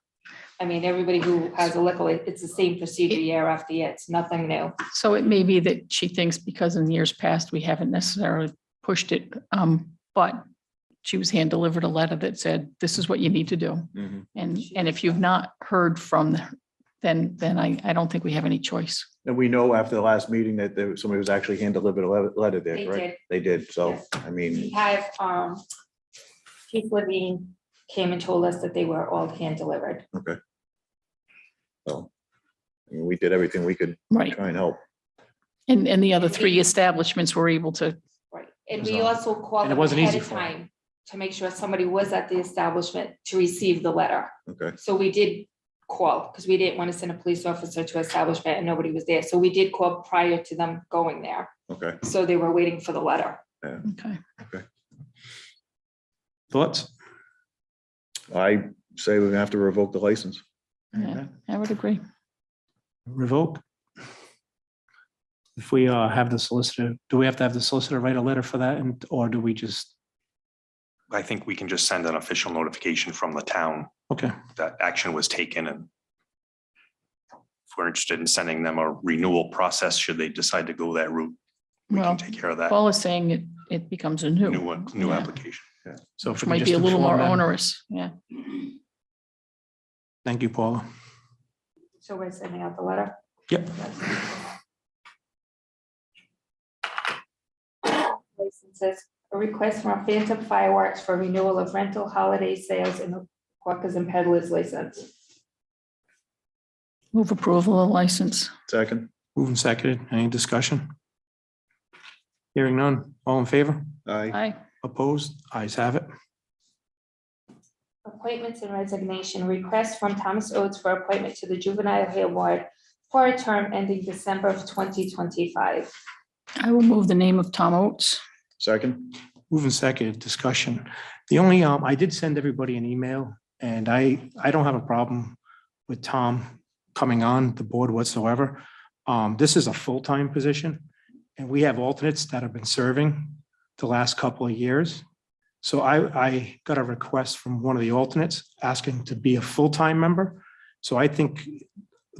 I mean, everybody who has a liquor, it's the same procedure year after year. It's nothing new. So it may be that she thinks because in years past, we haven't necessarily pushed it, but she was hand delivered a letter that said, this is what you need to do. Mhm. And if you've not heard from them, then I don't think we have any choice. And we know after the last meeting that somebody was actually hand delivered a letter there, They correct? did. They did. So, Yes. I We mean, have, Chief Levine came and told us that they were all hand delivered. okay. So, I mean, we did everything we could Right. try and help. And the other three establishments were able to, Right. And we also called And it them wasn't ahead easy of for 'em. time to make sure somebody was at the establishment to receive the letter. Okay. So we did call, because we didn't want to send a police officer to establishment and nobody was there. So we did call prior to them going there. Okay. So they were waiting for the letter. okay. thoughts? I say we're gonna have to revoke the license. Yeah, I would agree. Revoke? If we have the solicitor, do we have to have the solicitor write a letter for that and, or do we just, I think we can just send an official notification from the town okay, that action was taken and if we're interested in sending them a renewal process, should they decide to go that route, we Well, can take care of that. Paul is saying it becomes a new. New one, new Yeah. application. so if Which we can might just be a little more inform them. onerous, yeah. Thank you, Paula. So we're sending out the letter. Yep. Licenses, a request from Phantom Fireworks for renewal of rental holiday sales in the hawkers and peddlers license. Move approval of license. Second. Moving seconded. Any discussion? Hearing none. All in favor? Aye. Aye. Opposed? Ayes have it. Appointments and resignation, request from Thomas Oates for appointment to the Juvenile Health Board for a term ending December of 2025. I will move the name of Tom Oates. Second. Moving seconded. Discussion. The only, I did send everybody an email and I don't have a problem with Tom coming on the board whatsoever. This is a full-time position and we have alternates that have been serving the last couple of years. So I got a request from one of the alternates asking to be a full-time member. So I think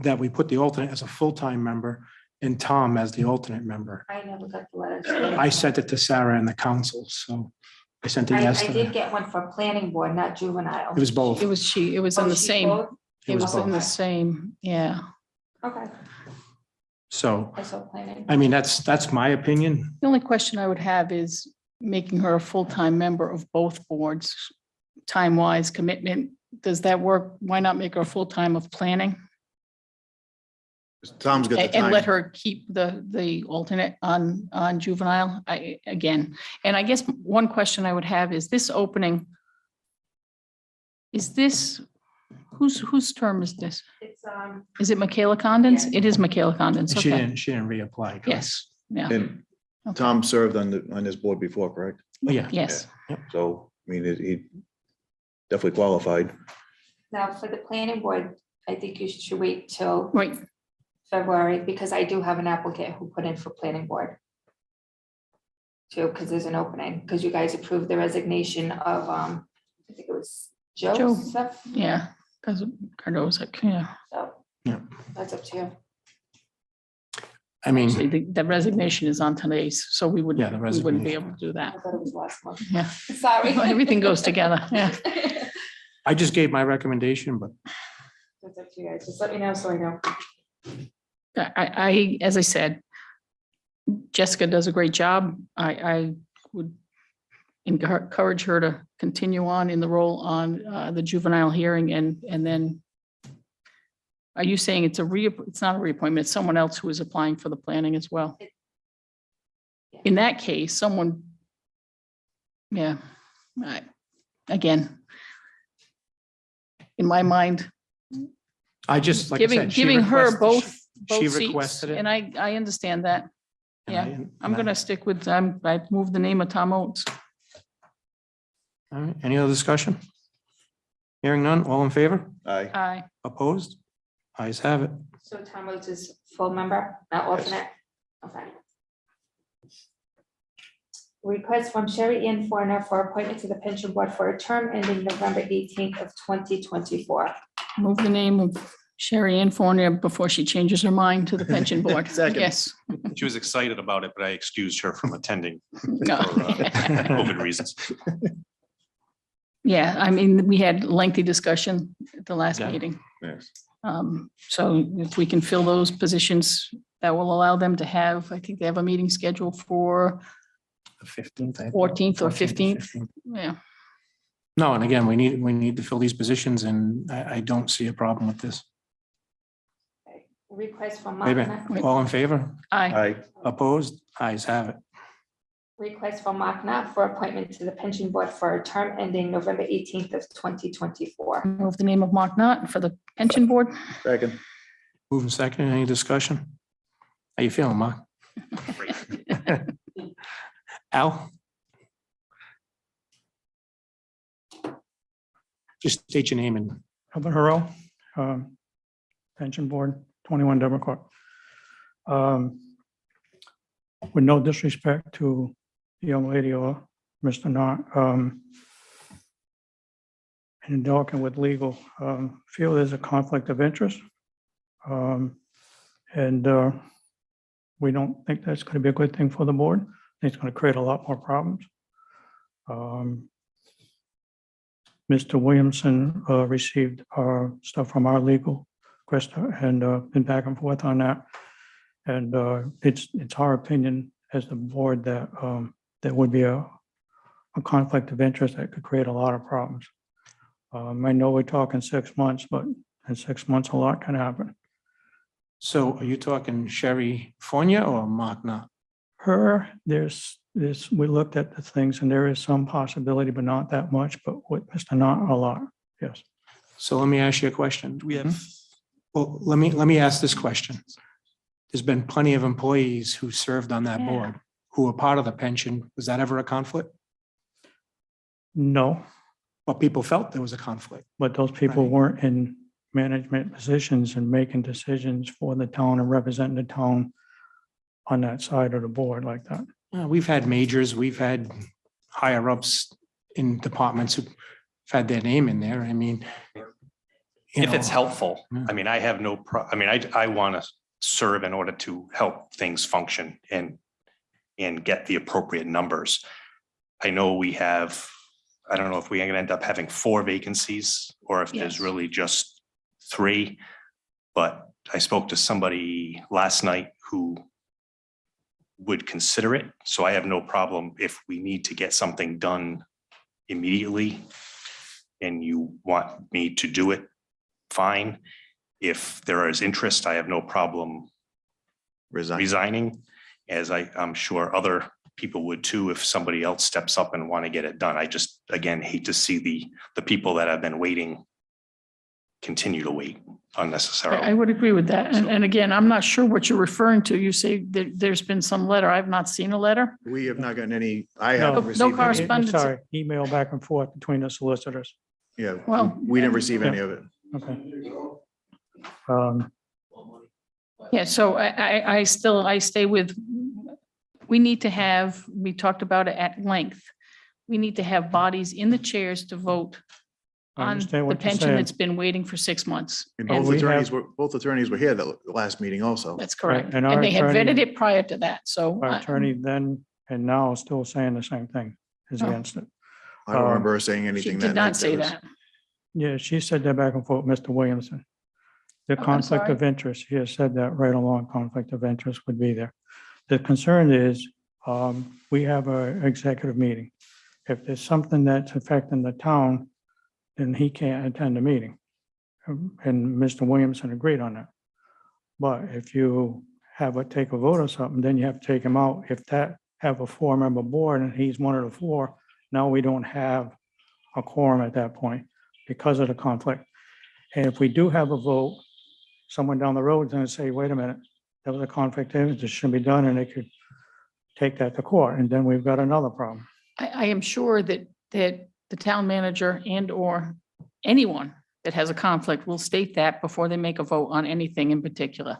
that we put the alternate as a full-time member and Tom as the alternate member. I never got the letter. I sent it to Sarah and the council, so I sent it I yesterday. did get one for planning board, not juvenile. It was both. It was it was Oh, in the she same, both? it was in the Okay. same, yeah. Okay, So, I saw planning. I mean, that's my opinion. The only question I would have is making her a full-time member of both boards, time-wise commitment. Does that work? Why not make her a full-time of planning? Tom's got the And let time. her keep the alternate on juvenile, again. And I guess one question I would have is this opening, is this, whose term is this? It's, Is it Michaela Condon's? Yeah. It is Michaela Condon's, She okay. didn't reapply. correct? Yes, yeah, And okay. Tom served on this board before, correct? Oh, yeah. Yes, So, I mean, he definitely qualified. now for the planning board, I think you should wait till right. February, because I do have an applicant who put in for planning board. Too, because there's an opening, because you guys approved the resignation of, I think it was Joseph. Yeah, because Cardoza, yeah. So, Yeah. that's up to you. I mean, Actually, the resignation is on today's, so we Yeah, wouldn't, the we wouldn't be resignation. able to do I that. thought it was last month. Yeah, Sorry. everything goes together, yeah. I just gave my recommendation, but That's up to you guys. Just let me know so I know. As I said, Jessica does a great job. I would encourage her to continue on in the role on the juvenile hearing and then are you saying it's it's not a reappointment, it's someone else who is applying for the planning as well? Yeah. In that case, someone, yeah, again, in my mind, I just, like I said. she giving her requested- both she seats, requested it. and I understand that. Yeah, I'm gonna stick with, I moved the name of Tom Oates. All right, any other discussion? Hearing none, all in favor? Aye. Aye. Opposed? Ayes have it. So Tom Oates is full member, not alternate? Okay. Request from Sherry Ann Forner for appointment to the pension board for a term ending November 18th of 2024. Move the name of Sherry Ann Fournier before she changes her mind to the pension board. Second. Yes. She was excited about it, but I excused her from attending No. for COVID reasons. Yeah, I mean, we had lengthy discussion at the last Yeah. meeting. Yes. So if we can fill those positions, that will allow them to have, I think they have a meeting scheduled for, 15th. 14th or 15th. yeah. No, and again, we need to fill these positions and I don't see a problem with this. Request from Wait a Mark, minute, all in favor? Aye. Aye. Opposed? Ayes have it. request from Mark Knopf for appointment to the pension board for a term ending November 18th of 2024. Move the name of Mark Knott for the pension board. Second. Moving second, any discussion? How you feeling, Mark? Al? Just state your name and, Albert Hurrow, Pension Board, 21 Democrat. With no disrespect to the young lady or Mr. Knott, and talking with legal, feel there's a conflict of interest. And we don't think that's going to be a good thing for the board. I think it's going to create a lot more problems. Mr. Williamson received stuff from our legal, Krista, and been back and forth on that. And it's our opinion as the board that there would be a conflict of interest that could create a lot of problems. I know we're talking 6 months, but in 6 months, a lot can happen. so are you talking Sherry Fournier or Mark Knott? Her, we looked at the things and there is some possibility, but not that much, but with Mr. Knott, a lot, yes. So let me ask you a question. Do we have, Well, let me ask this question. There's been plenty of employees who served on that Yeah. board who were part of the pension. Was that ever a conflict? No, But people felt there was a conflict. but those people Right. weren't in management positions and making decisions for the town and representing the town on that side of the board like that. We've had majors, we've had higher ups in departments who've had their name in there. I mean. you if it's know, helpful, Yeah. I mean, I have no I mean, I want to serve in order to help things function and get the appropriate numbers. I know we have, I don't know if we're going to end up having 4 vacancies or if there's Yes. really just 3. But I spoke to somebody last night who would consider it. So I have no problem if we need to get something done immediately and you want me to do it, fine. If there is interest, I have no problem Resign. resigning, as I'm sure other people would too, if somebody else steps up and want to get it done. I just, again, hate to see the people that have been waiting continue to wait I unnecessarily. would agree with that. And again, I'm not sure what you're referring to. You say that there's been some letter. I've not seen a letter. We have not gotten any, I No. haven't No received any. correspondence. Sorry, email back and forth between the solicitors. Yeah, Well- we didn't receive any of it. Okay. Yeah, so I stay with, we need to have, we talked about it at length. We need to have bodies in the chairs to vote I on understand the what you're pension saying. that's been waiting for 6 months. And And both we attorneys have- both attorneys were here the last meeting also. That's correct. and our And they had attorney- vetted it prior to that, so. Our attorney then and now is still saying the same thing, is Oh. against it. I don't remember her saying She anything that did night. not say was- that. Yeah, she said that back and forth, Mr. Williamson. The I'm conflict sorry. of interest, she has said that right along, conflict of interest would be there. The concern is, we have an executive meeting. If there's something that's affecting the town, then he can't attend the meeting. And Mr. Williamson agreed on that. But if you take a vote or something, then you have to take him out. If that have a 4-member board and he's one of the 4, now we don't have a quorum at that point because of the conflict. And if we do have a vote, someone down the road is going to say, wait a minute, there was a conflict there, this shouldn't be done, and they could take that to court, and then we've got another problem. I am sure that the town manager and or anyone that has a conflict will state that before they make a vote on anything in particular.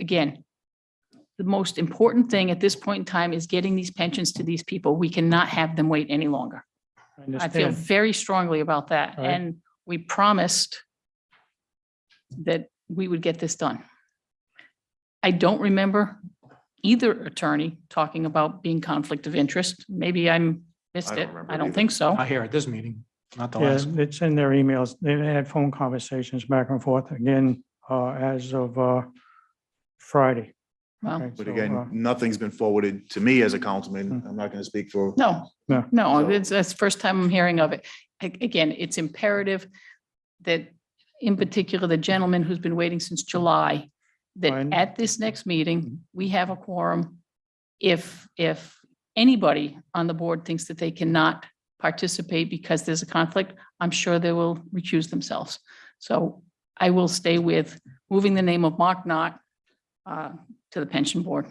Again, the most important thing at this point in time is getting these pensions to these people. We cannot have them wait any longer. I feel understand. very strongly about that. Right. And we promised that we would get this done. I don't remember either attorney talking about being conflict of interest. Maybe I missed I don't it. remember I don't either. think so. Not here at this meeting, not the Yeah, last. it's in their emails. They've had phone conversations back and forth again, as of, Friday. Well, Okay, But so, again, nothing's been forwarded to me as a councilman. I'm not gonna speak for. no, Yeah. no, So- that's the first time I'm hearing of it. Again, it's imperative that in particular, the gentleman who's been waiting since July, that Fine. at this next meeting, we have a quorum. If anybody on the board thinks that they cannot participate because there's a conflict, I'm sure they will recuse themselves. So I will stay with moving the name of Mark Knott to the pension board.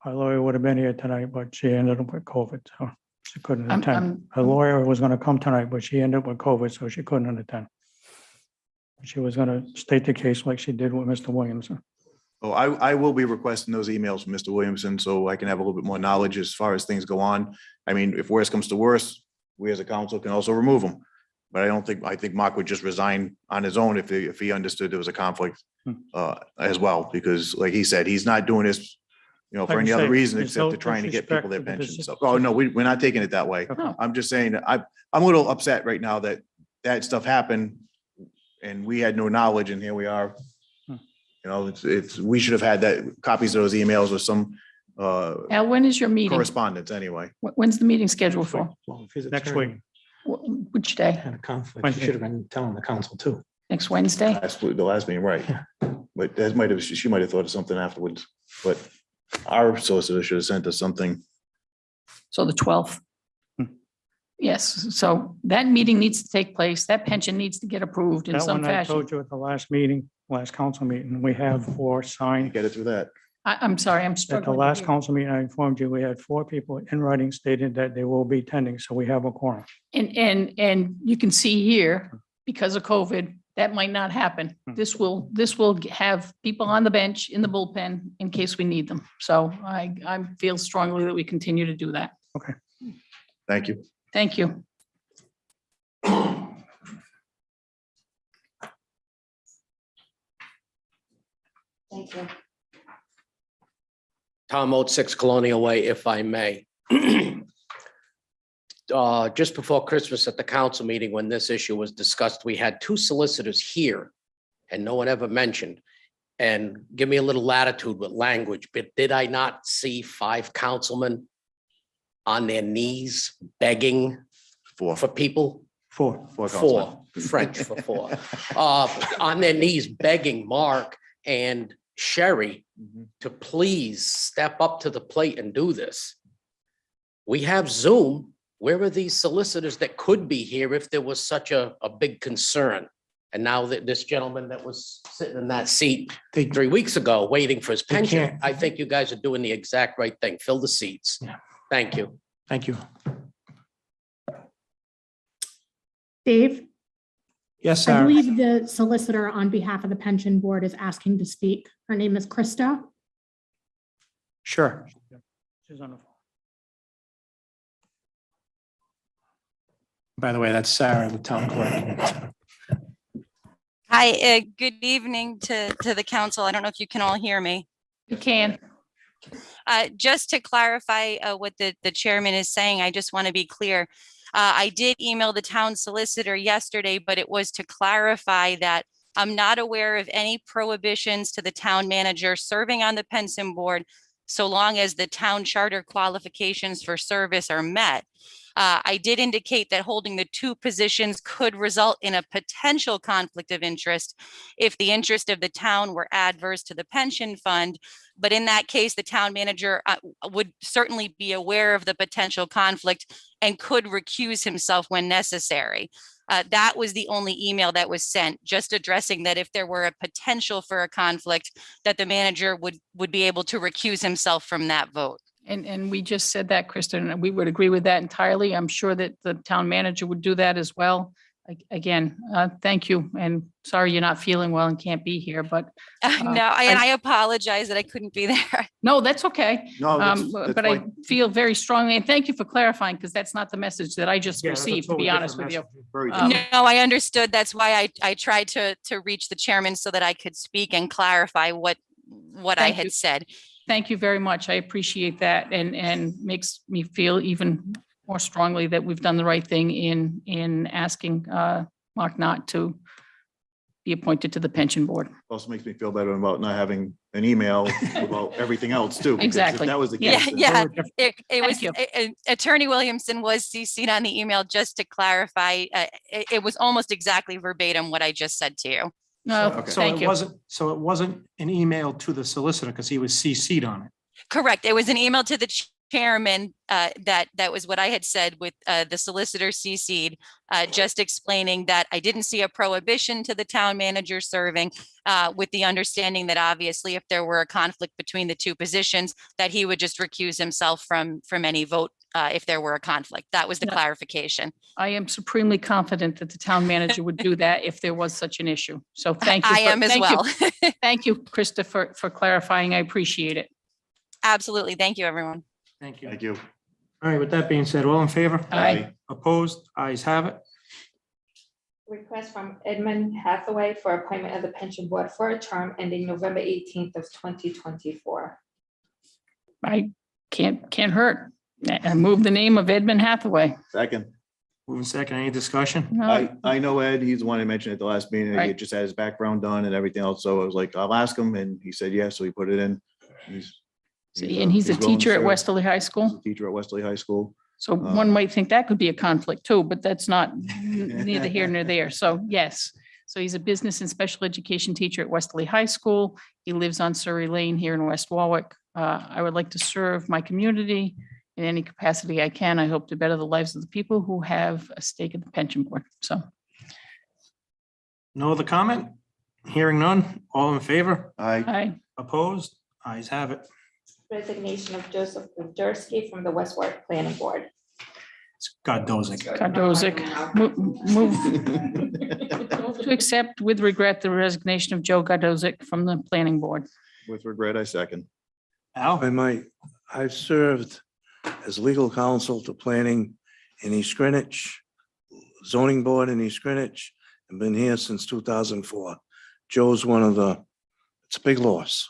Our lawyer would have been here tonight, but she ended up with COVID, so she couldn't I'm- attend. Her lawyer was gonna come tonight, but she ended up with COVID, so she couldn't attend. She was gonna state the case like she did with Mr. Williamson. Oh, I will be requesting those emails from Mr. Williamson so I can have a little bit more knowledge as far as things go on. I mean, if worse comes to worse, we as a council can also remove them. But I think Mark would just resign on his own if he understood there was a conflict as well, because like he said, he's not doing this, for Like any you other say, reason there's except no to trying to get people their disrespect to the pensions. So, decision. oh, no, we're not taking it that way. No. I'm just saying that I'm a little upset right now that that stuff happened and we had no knowledge and here we are. We should have had that copies of those emails or some Al, when is your meeting? correspondence anyway. When's the meeting scheduled for? Well, if his Next attorney week. Which day? had a conflict, Wednesday. he should have been telling the council too. Next Wednesday? The last meeting, right. But that she might have thought of something afterwards, but our solicitor should have sent us something. So the 12th. Hmm. Yes, so that meeting needs to take place. That pension needs to get approved in That some one I fashion. told you at the last meeting, last council meeting, we have 4 signed. Get it through that. I'm sorry, I'm At the struggling. to last hear. council meeting, I informed you, we had 4 people in writing stated that they will be attending, so we have a quorum. And you can see here, because of COVID, that might not happen. Hmm. This will have people on the bench in the bullpen in case we need them. So I feel strongly that we continue to do that. Thank you. Thank you. Thank you. Tom Oates, 6 Colonial Way, if I may. Just before Christmas at the council meeting, when this issue was discussed, we had 2 solicitors here and no one ever mentioned. And give me a little latitude with language, but did I not see 5 councilmen on their knees begging Four. for people? 4. Four councilmen. 4, French for 4. On their knees begging Mark and Sherry to please step up to the plate and do this. We have Zoom. Where are these solicitors that could be here if there was such a big concern? And now that this gentleman that was sitting in that seat They, 3 weeks ago, waiting for his They pension, can't. I think you guys are doing the exact right thing. Fill the seats. Yeah. Thank you. thank you. Dave, Yes, I Sarah. believe the solicitor on behalf of the pension board is asking to speak. Her name is Krista. Sure. She's on the phone. By the way, that's Sarah, the town clerk. Hi, good evening to the council. I don't know if you can all hear me. You can. Just to clarify what the chairman is saying, I just want to be clear. I did email the town solicitor yesterday, but it was to clarify that I'm not aware of any prohibitions to the town manager serving on the pension board so long as the town charter qualifications for service are met. I did indicate that holding the 2 positions could result in a potential conflict of interest if the interest of the town were adverse to the pension fund. But in that case, the town manager would certainly be aware of the potential conflict and could recuse himself when necessary. That was the only email that was sent, just addressing that if there were a potential for a conflict, that the manager would be able to recuse himself from that vote. And we just said that, Kristen, and we would agree with that entirely. I'm sure that the town manager would do that as well. Again, thank you, and sorry you're not feeling well and can't be here, but No, and I apologize that I couldn't be there. no, that's okay. No, that's But I fine. feel very strongly, and thank you for clarifying, because that's not the message that I just Yeah, that's a received, to be totally honest with different you. message. Very Um, different. No, I understood. That's why I tried to reach the chairman so that I could speak and clarify what I Thank you. had said. Thank you very much. I appreciate that, and makes me feel even more strongly that we've done the right thing in asking Mark Knott to be appointed to the pension board. Also makes me feel better about not having an email about everything else too. because if Exactly. That was the Yeah, case. then- yeah. It Thank was, you. Attorney Williamson was CC'd on the email just to clarify. It was almost exactly verbatim what I just said to you. No, Okay. So thank it you. wasn't an email to the solicitor because he was CC'd on it. Correct. It was an email to the chairman, that was what I had said with the solicitor CC'd, just explaining that I didn't see a prohibition to the town manager serving, with the understanding that obviously if there were a conflict between the two positions, that he would just recuse himself from any vote if there were a conflict. That was the Yeah. clarification. I am supremely confident that the town manager would do that if there was such an issue. So thank you. I am as thank you. well. Thank you, Krista, for clarifying. I appreciate it. Absolutely. Thank you, everyone. Thank you. Thank you. All right, with that being said, all in favor? Aye. Opposed? Ayes have it. Request from Edmund Hathaway for appointment of the pension board for a term ending November 18th of 2024. I can't hurt. I move the name of Edmund Hathaway. Second. Moving second, any discussion? No, I know Ed, he's the one I mentioned at the last meeting, he Right. just had his background done and everything else, so I was like, I'll ask him, and he said yes, so he put it in. and he's a willing to teacher at serve. Westerly High He's School. a Teacher at Westerly High School. So one might think that could be a conflict too, but that's not neither here nor there. So yes. So he's a business and special education teacher at Westerly High School. He lives on Surrey Lane here in West Warwick. I would like to serve my community in any capacity I can. I hope to better the lives of the people who have a stake in the pension board. So No other comment? Hearing none, all in favor? I, Opposed? Ayes have it. Resignation of Joseph Buderski from the West Warwick Planning Board. It's Goddozic. Kardozik, move to accept with regret the resignation of Joe Gardozic from the planning board. With regret, I second. Al? I've served as legal counsel to planning in East Greenwich, zoning board in East Greenwich, and been here since 2004. Joe's it's a big loss.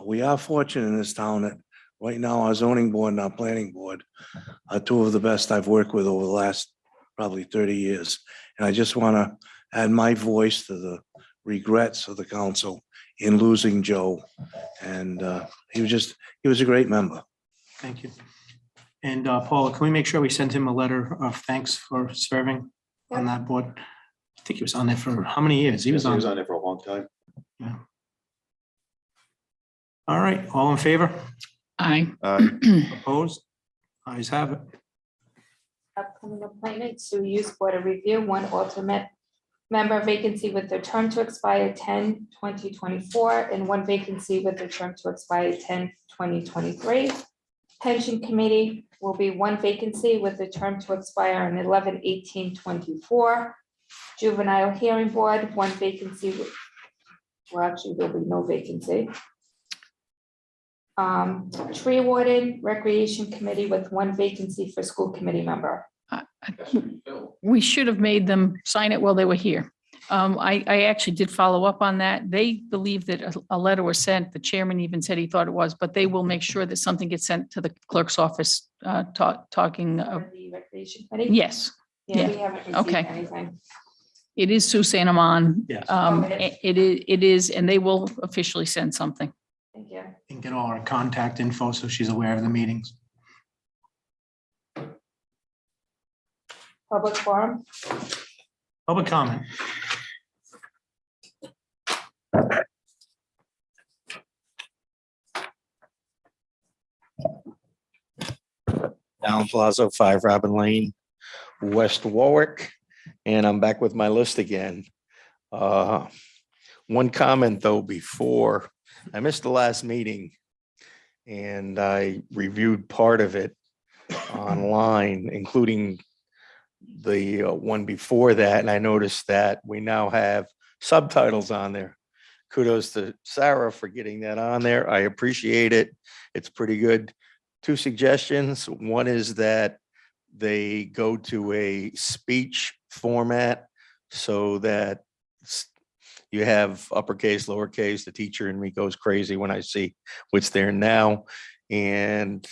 We are fortunate in this town that right now our zoning board and our planning board are two of the best I've worked with over the last probably 30 years. And I just want to add my voice to the regrets of the council in losing Joe. And he was a great member. Thank you. And Paula, can we make sure we send him a letter of thanks for serving on that board? I think he was on there for how many years? He was on. there for a long time. Yeah. All right, all in favor? Aye. Opposed? Ayes have it. Upcoming appointments to use board of review, one alternate member vacancy with the term to expire 10/2024, and one vacancy with the term to expire 10/2023. Pension committee will be one vacancy with the term to expire on 11/18/24. Juvenile hearing board, one vacancy. Well, actually, there'll be no vacancy. Tree warden, recreation committee with one vacancy for school committee member. We should have made them sign it while they were here. I actually did follow up on that. They believe that a letter was sent. The chairman even said he thought it was, but they will make sure that something gets sent to the clerk's office, talking of, For the recreation committee? yes. Yeah, we haven't received Okay. anything. It is Sue Saint Amand. Yes. It is, and they will officially send something. Thank you. And get all our contact info so she's aware of the meetings. Public forum, Public comment. Down Plaza, 5 Robin Lane, West Warwick, and I'm back with my list again. One comment though, before, I missed the last meeting, And I reviewed part of it online, including the one before that, and I noticed that we now have subtitles on there. Kudos to Sarah for getting that on there. I appreciate it. It's pretty good. 2 suggestions. One is that they go to a speech format so that you have uppercase, lowercase. The teacher in me goes crazy when I see what's there now. And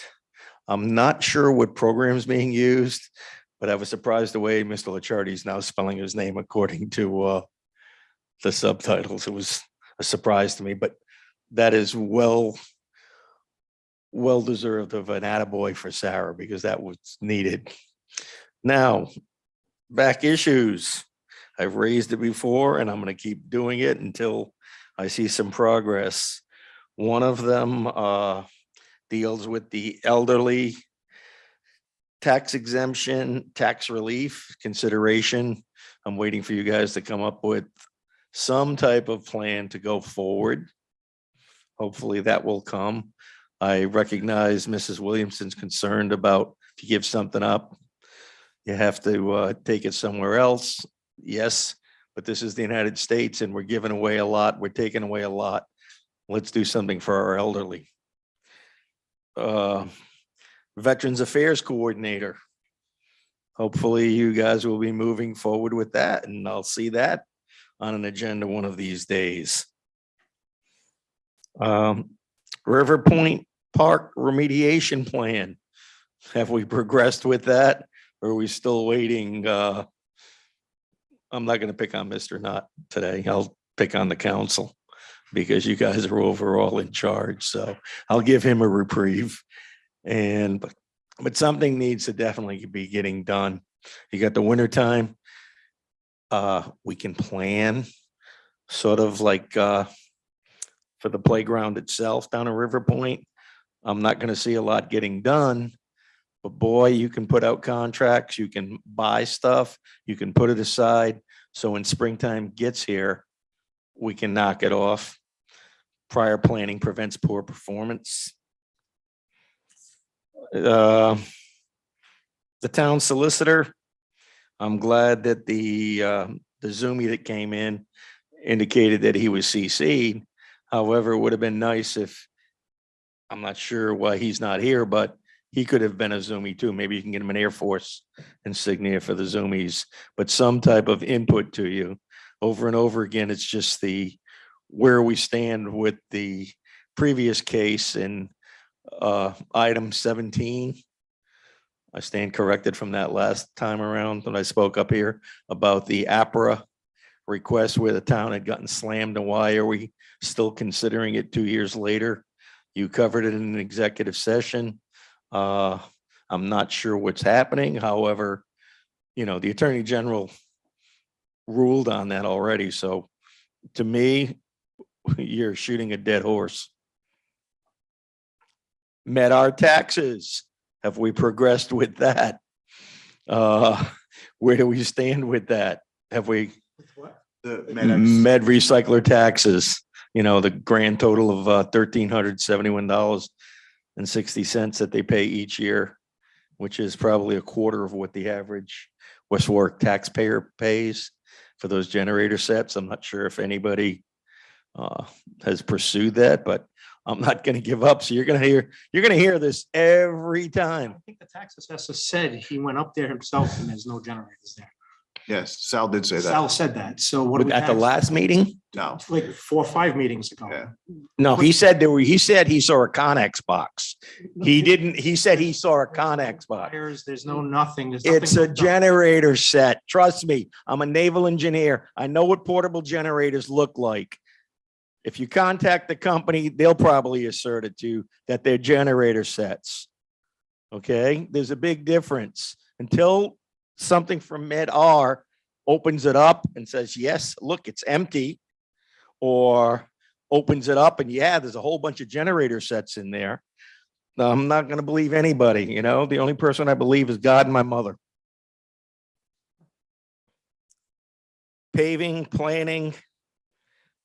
I'm not sure what program's being used, but I was surprised the way Mr. Licciardi is now spelling his name according to the subtitles. It was a surprise to me, but that is well deserved of an attaboy for Sarah, because that was needed. Now, back issues. I've raised it before and I'm going to keep doing it until I see some progress. One of them deals with the elderly tax exemption, tax relief consideration. I'm waiting for you guys to come up with some type of plan to go forward. Hopefully that will come. I recognize Mrs. Williamson's concerned about if you give something up, you have to take it somewhere else. Yes, but this is the United States and we're giving away a lot. We're taking away a lot. Let's do something for our elderly. Veterans Affairs Coordinator. Hopefully you guys will be moving forward with that, and I'll see that on an agenda one of these days. River Point Park remediation plan. Have we progressed with that? Or are we still waiting? I'm not going to pick on Mr. Knott today. I'll pick on the council because you guys are overall in charge. So I'll give him a reprieve. But something needs to definitely be getting done. You got the winter time. We can plan sort of like for the playground itself down at River Point. I'm not going to see a lot getting done, but boy, you can put out contracts, you can buy stuff, you can put it aside. So when springtime gets here, we can knock it off. Prior planning prevents poor performance. The town solicitor, I'm glad that the Zoomie that came in indicated that he was CC'd. However, it would have been nice if, I'm not sure why he's not here, but he could have been a Zoomie too. Maybe you can get him an Air Force insignia for the Zoomies, but some type of input to you. Over and over again, it's just the where we stand with the previous case in item 17. I stand corrected from that last time around when I spoke up here about the APRA request where the town had gotten slammed, and why are we still considering it 2 years later? You covered it in an executive session. I'm not sure what's happening. However, you know, the Attorney General ruled on that already. So to me, you're shooting a dead horse. Met our taxes. Have we progressed with that? Where do we stand with that? Have we The med recycler taxes? You know, the grand total of $1,371.60 that they pay each year, which is probably a quarter of what the average West Warwick taxpayer pays for those generator sets. I'm not sure if anybody has pursued that, but I'm not going to give up. So you're going to hear this every time. I think the tax assessor said he went up there himself and there's no generators there. Yes, Sal did say that. Sal said that. So what? At the last meeting? No. Like 4 or 5 meetings ago. Yeah. No, he said he said he saw a Connex box. He didn't, he said he saw a Connex box. There's no nothing. There's It's a nothing hooked up. generator set. Trust me, I'm a naval engineer. I know what portable generators look like. If you contact the company, they'll probably assert it to you that they're generator sets. Okay, there's a big difference. Until something from Med-R opens it up and says, yes, look, it's empty, or opens it up and yeah, there's a whole bunch of generator sets in there. I'm not going to believe anybody, you know, the only person I believe is God and my mother. Paving, planning.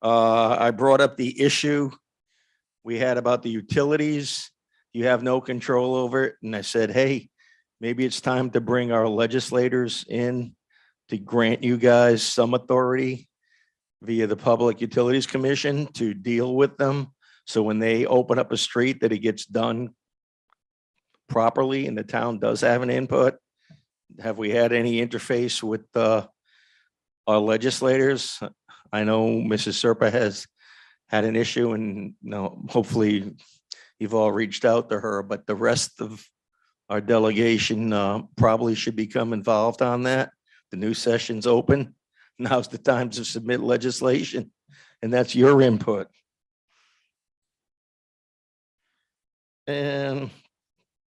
I brought up the issue we had about the utilities You have no control over it. And I said, hey, maybe it's time to bring our legislators in to grant you guys some authority via the Public Utilities Commission to deal with them. So when they open up a street, that it gets done properly and the town does have an input. Have we had any interface with our legislators? I know Mrs. Serpa has had an issue and hopefully you've all reached out to her, but the rest of our delegation probably should become involved on that. The new session's open. Now's the time to submit legislation, and that's your input. And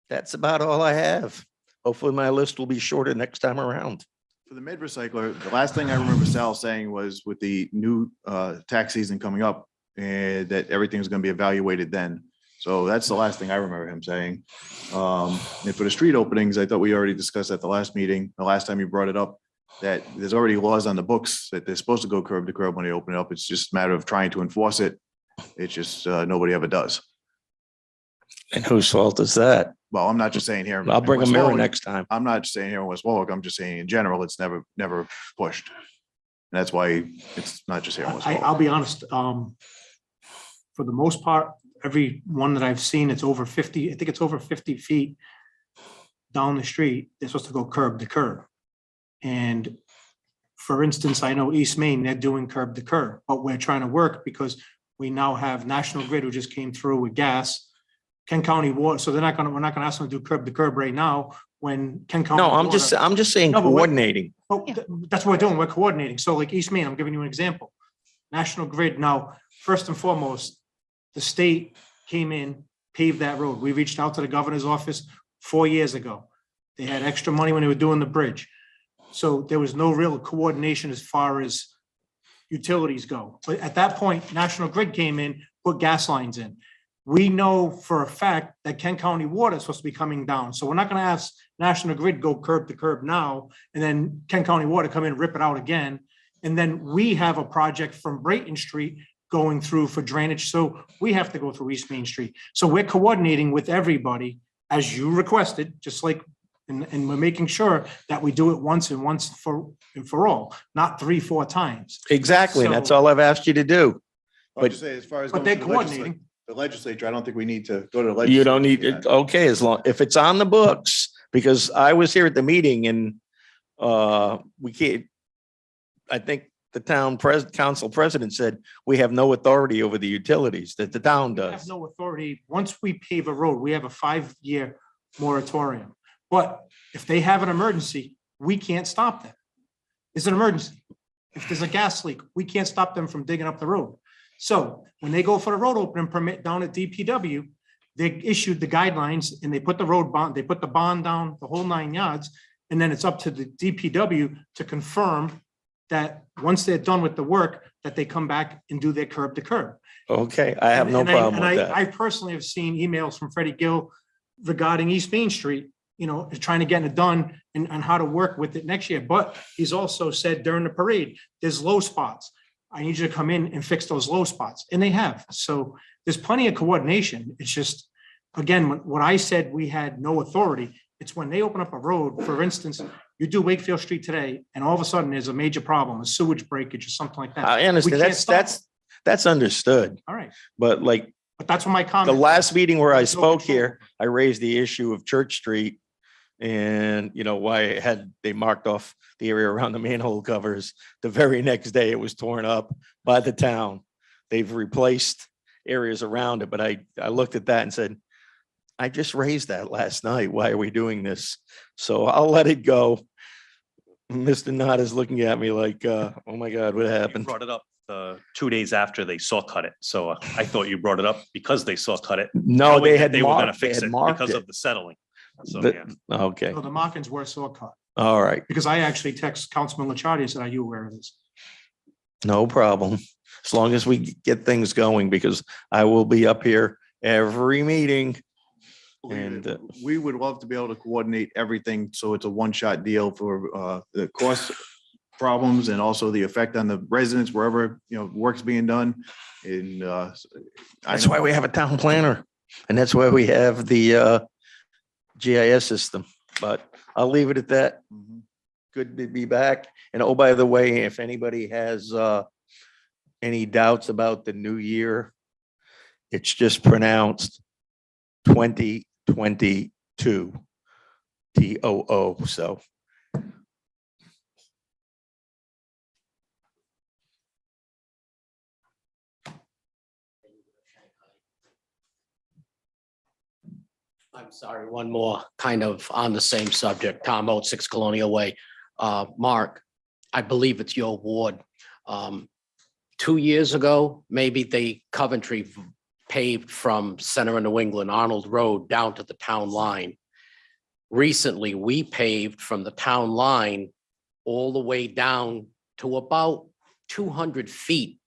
that's about all I have. Hopefully my list will be shorter next time around. For the mid recycler, the last thing I remember Sal saying was with the new tax season coming up, and that everything's gonna be evaluated then. So that's the last thing I remember him saying. And for the street openings, I thought we already discussed at the last meeting, the last time you brought it up, that there's already laws on the books that they're supposed to go curb to curb when they open it up. It's just a matter of trying to enforce it. It's just nobody ever does. And whose fault is that? Well, I'm not just saying here. I'll bring a in West mirror Warwick. next time. I'm not saying here in West Warwick. I'm just saying in general, it's never pushed. And that's why it's not just here in West Warwick. I'll be honest, for the most part, every one that I've seen, it's over 50, I think it's over 50 feet down the street. They're supposed to go curb to curb. And for instance, I know East Main, they're doing curb to curb, but we're trying to work because we now have National Grid who just came through with gas, Kent County Water. So we're not gonna ask them to do curb to curb right now when Kent County. No, I'm Water- just saying No, but coordinating. Oh, that's what we're doing. We're coordinating. So like East Main, I'm giving you an example. National Grid. Now, first and foremost, the state came in, paved that road. We reached out to the governor's office 4 years ago. They had extra money when they were doing the bridge. So there was no real coordination as far as utilities go. But at that point, National Grid came in, put gas lines in. We know for a fact that Kent County Water is supposed to be coming down. So we're not going to ask National Grid go curb to curb now, and then Kent County Water come in, rip it out again. And then we have a project from Brayton Street going through for drainage. So we have to go through East Main Street. So we're coordinating with everybody as you requested, just like, and we're making sure that we do it once for all, not 3-4 times. Exactly. And So- that's all I've asked you to do. I would just say, as far as But going they're to the legislature, coordinating. the legislature, I don't think we need to go to the legislature. You don't need for it. that. Okay, as long, if it's on the books, because I was here at the meeting and we can't, I think the town council president said, we have no authority over the utilities that the town We have does. no authority. Once we pave a road, we have a 5-year moratorium. But if they have an emergency, we can't stop them. It's an emergency. If there's a gas leak, we can't stop them from digging up the road. So when they go for the road opening permit down at DPW, they issued the guidelines and they put the road bond, they put the bond down, the whole 9 yards. And then it's up to the DPW to confirm that once they're done with the work, that they come back and do their curb to curb. Okay, I have no And problem with I that. personally have seen emails from Freddie Gill regarding East Main Street, trying to get it done and how to work with it next year. But he's also said during the parade, there's low spots. I need you to come in and fix those low spots. And they have. So there's plenty of coordination. It's just, again, what I said, we had no authority. It's when they open up a road, for instance, you do Wakefield Street today, and all of a sudden there's a major problem, a sewage breakage or something like that. I We understand. can't stop it. That's understood. All right. But like But that's what my the comment. last meeting where I There's no spoke control. here, I raised the issue of Church Street. And why they marked off the area around the manhole covers. The very next day it was torn up by the town. They've replaced areas around it, but I looked at that and said, I just raised that last night. Why are we doing this? So I'll let it go. Mr. Knott is looking at me like, oh my God, what You happened? brought it up 2 days after they saw cut it. So I thought you brought it up because they saw cut it. No, knowing they that had they were gonna marked, they fix had it marked because it. of the settling. So, The- yeah. Okay, No, the Markins were saw cut. all right, Because I actually text Councilman Lichardi and said, are you aware of this? no problem. As long as we get things going, because I will be up here every meeting. And We would love to be able to coordinate everything, so it's a one-shot deal for the cost problems and also the effect on the residents wherever, work's being done. And that's why we have a town planner. And that's why we have the GIS system, but I'll leave it at that. Good to be back. And oh, by the way, if anybody has any doubts about the new year, it's just pronounced 2022 TOO. So I'm sorry, one more kind of on the same subject. Tom Oates, 6 Colonial Way. Mark, I believe it's your ward. 2 years ago, maybe Coventry paved from center of New England, Arnold Road down to the town line. Recently, we paved from the town line all the way down to about 200 feet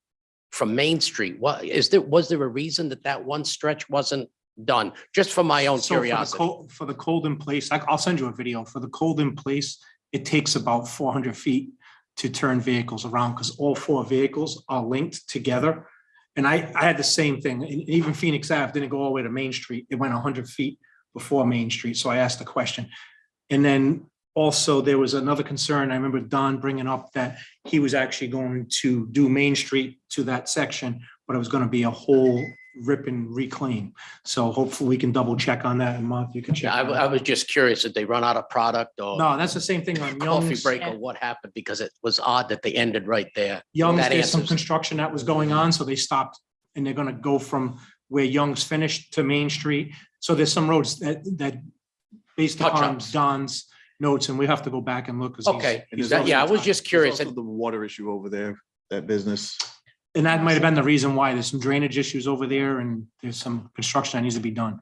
from Main Street. Was there a reason that one stretch wasn't done? Just for my own So for the curiosity. For the cold in place, I'll send you a video. For the cold in place, it takes about 400 feet to turn vehicles around because all 4 vehicles are linked together. And I had the same thing. And even Phoenix Ave didn't go all the way to Main Street. It went 100 feet before Main Street. So I asked the question. And then also there was another concern. I remember Don bringing up that he was actually going to do Main Street to that section, but it was going to be a whole rip and reclaim. So hopefully we can double check on that. And Mark, you can check. Yeah, on I that. was just curious if they run out of product or No, that's the same thing on coffee Young's. break or what happened, because it was odd that they ended right there. Young's, That there's some answers. construction that was going on, so they stopped and they're gonna go from where Young's finished to Main Street. So there's some roads that based upon Touch-ups. Don's notes, and we have to go back and look. 'cause he's- Okay, And there's yeah, I also- was just there's curious. also the water issue over there, that business. And that might have been the reason why there's some drainage issues over there and there's some construction that needs to be done.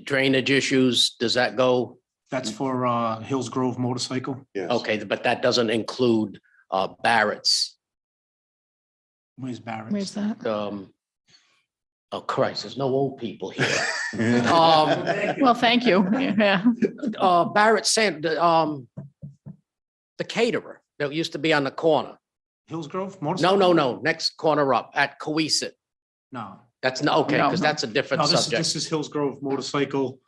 Drainage issues, does that go? That's for Hills Grove Motorcycle. Yes. Okay, but that doesn't include Barrett's. Where's Barrett's? Where's that? Oh Christ, there's no old people here. Well, thank you. Yeah. Barrett Sand, the caterer that used to be on the corner. Hills Grove No, Motorcycle? no, next corner up at Cohasset. No. That's no, okay, No. because that's a different No, subject. this is Hills Grove Motorcycle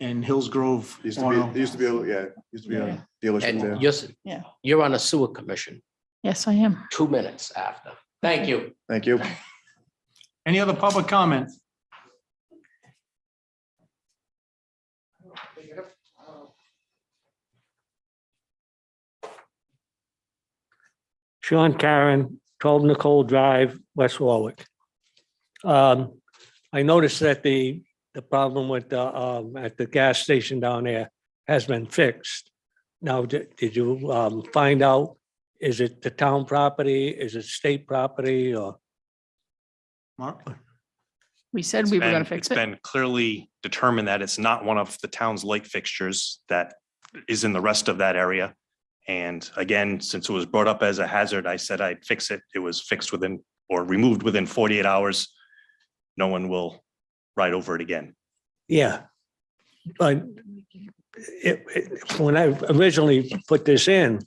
and Hills Grove Used to Auto. be, used to be, used to be a dealership there. And Yeah. you're on a sewer commission, Yes, I am. 2 minutes after. Thank you. Thank you. Any other public comment? Sean Karen, 12 Nicole Drive, West Warwick. I noticed that the problem with at the gas station down there has been fixed. Now, did you find out, is it the town property, is it state property, or? Mark? We said we were gonna It's fix been it. clearly determined that it's not one of the town's light fixtures that is in the rest of that area. And again, since it was brought up as a hazard, I said I'd fix it. It was fixed within or removed within 48 hours. No one will ride over it again. Yeah. But when I originally put this in,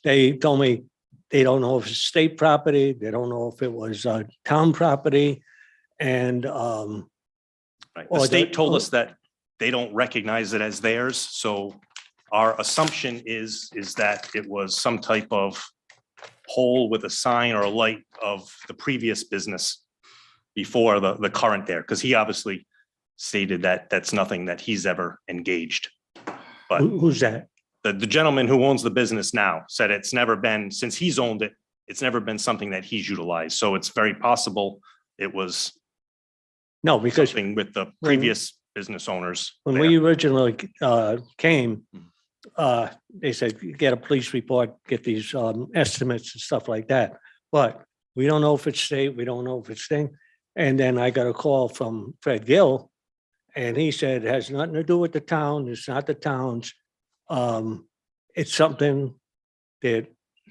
they told me they don't know if it's state property, they don't know if it was town property. And Right. Or The the- state told us that they don't recognize it as theirs, so our assumption is that it was some type of pole with a sign or a light of the previous business before the current there, because he obviously stated that that's nothing that he's ever engaged. But who's that? the gentleman who owns the business now said it's never been, since he's owned it, it's never been something that he's utilized. So it's very possible it was No, because something with the previous business owners. when there. we originally came, they said, get a police report, get these estimates and stuff like that. But we don't know if it's state, we don't know if it's thing. And then I got a call from Fred Gill, and he said, it has nothing to do with the town, it's not the town's. It's something that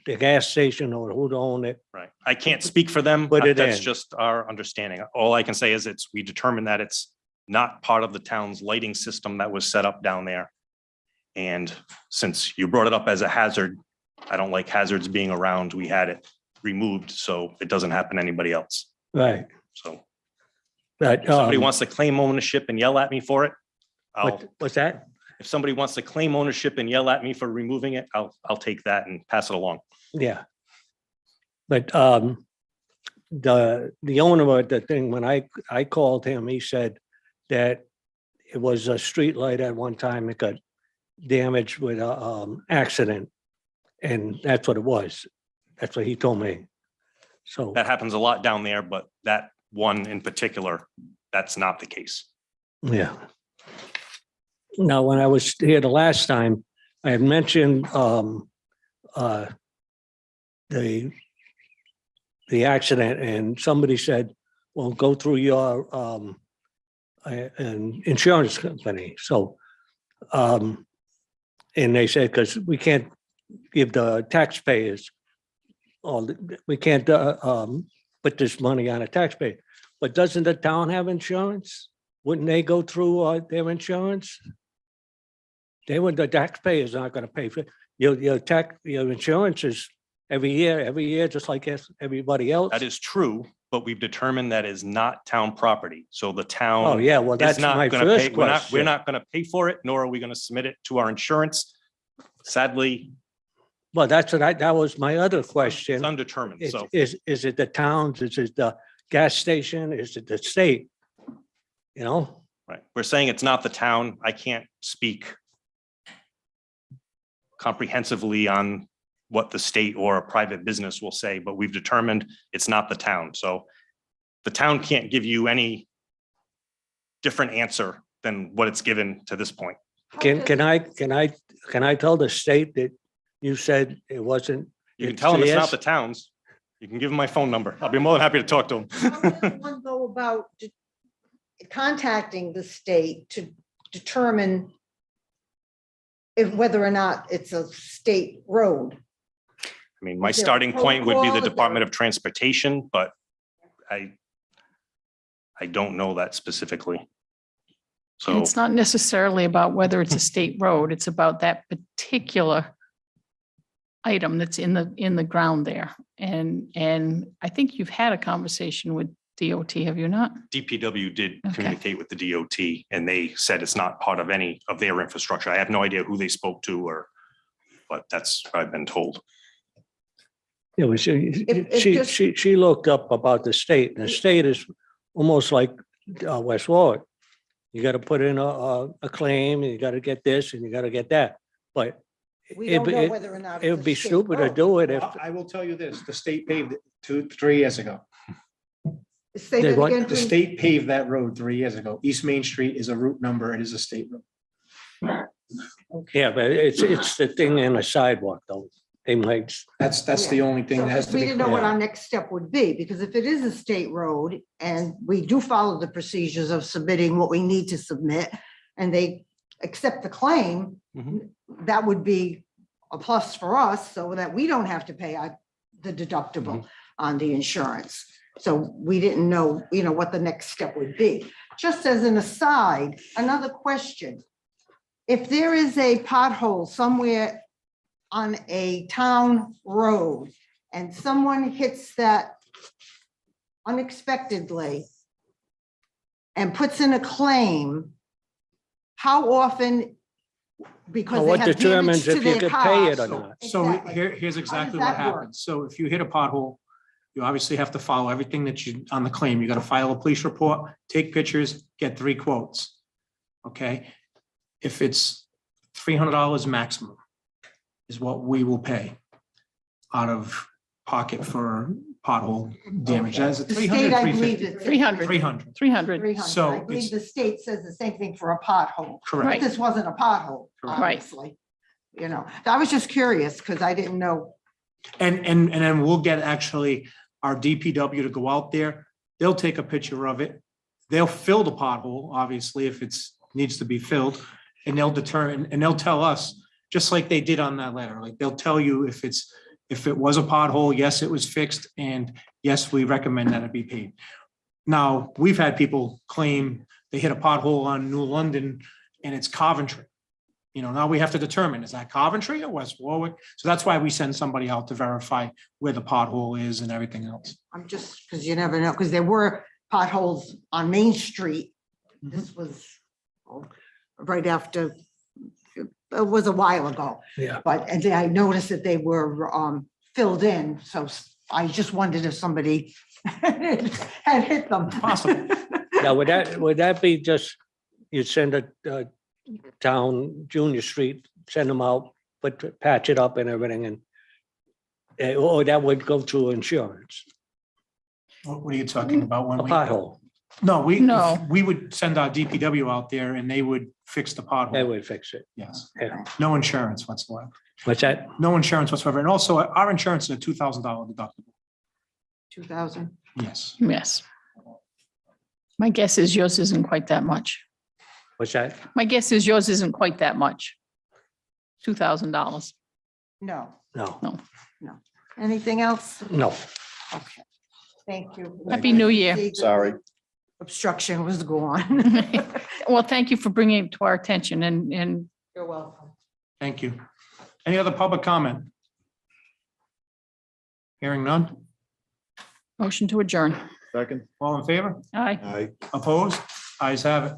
the gas station or who owned it. Right. I can't speak for them. Put it That's in. just our understanding. All I can say is we determined that it's not part of the town's lighting system that was set up down there. And since you brought it up as a hazard, I don't like hazards being around. We had it removed, so it doesn't happen to anybody else. Right. So But, If somebody wants to claim ownership and yell at me for it, what's that? if somebody wants to claim ownership and yell at me for removing it, I'll take that and pass it along. Yeah. But the owner of the thing, when I called him, he said that it was a street light at one time. It got damaged with a accident. And that's what it was. That's what he told me. So, That happens a lot down there, but that one in particular, that's not the case. yeah. Now, when I was here the last time, I had mentioned the accident, and somebody said, well, go through your an insurance company. So, and they said, because we can't give the taxpayers, we can't put this money on a taxpayer. But doesn't the town have insurance? Wouldn't they go through their insurance? The taxpayers aren't going to pay for your insurance is every year, just like everybody else. That is true, but we've determined that is not town property. So the town. Oh, yeah, well, is that's not my gonna first pay- We're question. not going to pay for it, nor are we going to submit it to our insurance. Sadly, Well, that's what that was my other it's question. undetermined. So Is it the towns? Is it the gas station? Is it the state? You know? right, we're saying it's not the town. I can't speak comprehensively on what the state or a private business will say, but we've determined it's not the town. So the town can't give you any different answer than what it's given to this point. Can I tell the state that you said it wasn't? You can tell them it's not yes? the town's. You can give them my phone number. I'll be more than happy to talk to How does them. one go about contacting the state to determine whether or not it's a state road? I mean, my Is there a starting point would be protocol? the Is there- Department of Transportation, but I don't know that specifically. And So it's not necessarily about whether it's a state road. It's about that particular item that's in the ground there. And I think you've had a conversation with DOT, have you not? DPW did Okay. communicate with the DOT and they said it's not part of any of their infrastructure. I have no idea who they spoke to but that's what I've been told. Yeah, well, she looked up about the state, and the state is almost like West Warwick. You got to put in a claim, and you got to get this, and you got to get that. But We don't know whether or not. it would be stupid to do it if I will tell you this, the state paved it 3 years ago. Say They that what? again, The please. state paved that road 3 years ago. East Main Street is a route number. It is a state road. yeah, but it's the thing in a sidewalk though. They might. That's the only thing that has to We be. didn't know what clear. our next step would be, because if it is a state road and we do follow the procedures of submitting what we need to submit, and they accept the claim, Mhm. that would be a plus for us, so that we don't have to pay the deductible on the insurance. So we didn't know, what the next step would be. Just as an aside, another question. If there is a pothole somewhere on a town road and someone hits that unexpectedly and puts in a claim, how often, because they What have determines damage to if you their could pay it car. or not? So Exactly. here's exactly How what does that work? happens. So if you hit a pothole, you obviously have to follow everything that you, on the claim, you got to file a police report, take pictures, get 3 quotes. Okay? If it's $300 maximum is what we will pay out of pocket for pothole damage. That's The 300, state, I believe, 350, it's 300. 300. 300. 300. So I believe it's- the state says the same thing for a pothole. Correct. But this wasn't a pothole, Correct. Right. obviously. I was just curious because I didn't know. And then we'll get actually our DPW to go out there. They'll take a picture of it. They'll fill the pothole, obviously, if it's needs to be filled. And they'll determine, and they'll tell us, just like they did on that letter, like they'll tell you if it was a pothole, yes, it was fixed, and yes, we recommend that it be paid. Now, we've had people claim they hit a pothole on New London and it's Coventry. Now we have to determine, is that Coventry or West Warwick? So that's why we send somebody out to verify where the pothole is and everything else. I'm just, because you never know, because there were potholes on Main Street. This was right after, it was a while ago. Yeah. But, and then I noticed that they were filled in, so I just wondered if somebody had hit them. Possible. Now, would that be just, you send a town junior street, send them out, but patch it up and everything and or that would go through insurance, What are you talking about? When a we? pothole, No, No. we would send our DPW out there and they would fix the they pothole. would fix it. Yes, Yeah. no insurance whatsoever. What's that? No insurance whatsoever. And also our insurance is a $2,000 deductible. 2000. Yes. Yes. My guess is yours isn't quite that much. What's that? My guess is yours isn't quite that much. $2,000. No, No, anything else? no. Okay, thank you. Happy New Year. Sorry. Obstruction was gone. Well, thank you for bringing it to our attention and You're welcome. Thank you. Any other public comment? Hearing none? motion to adjourn. Second. All in favor? Aye. Aye. Opposed? Ayes have it.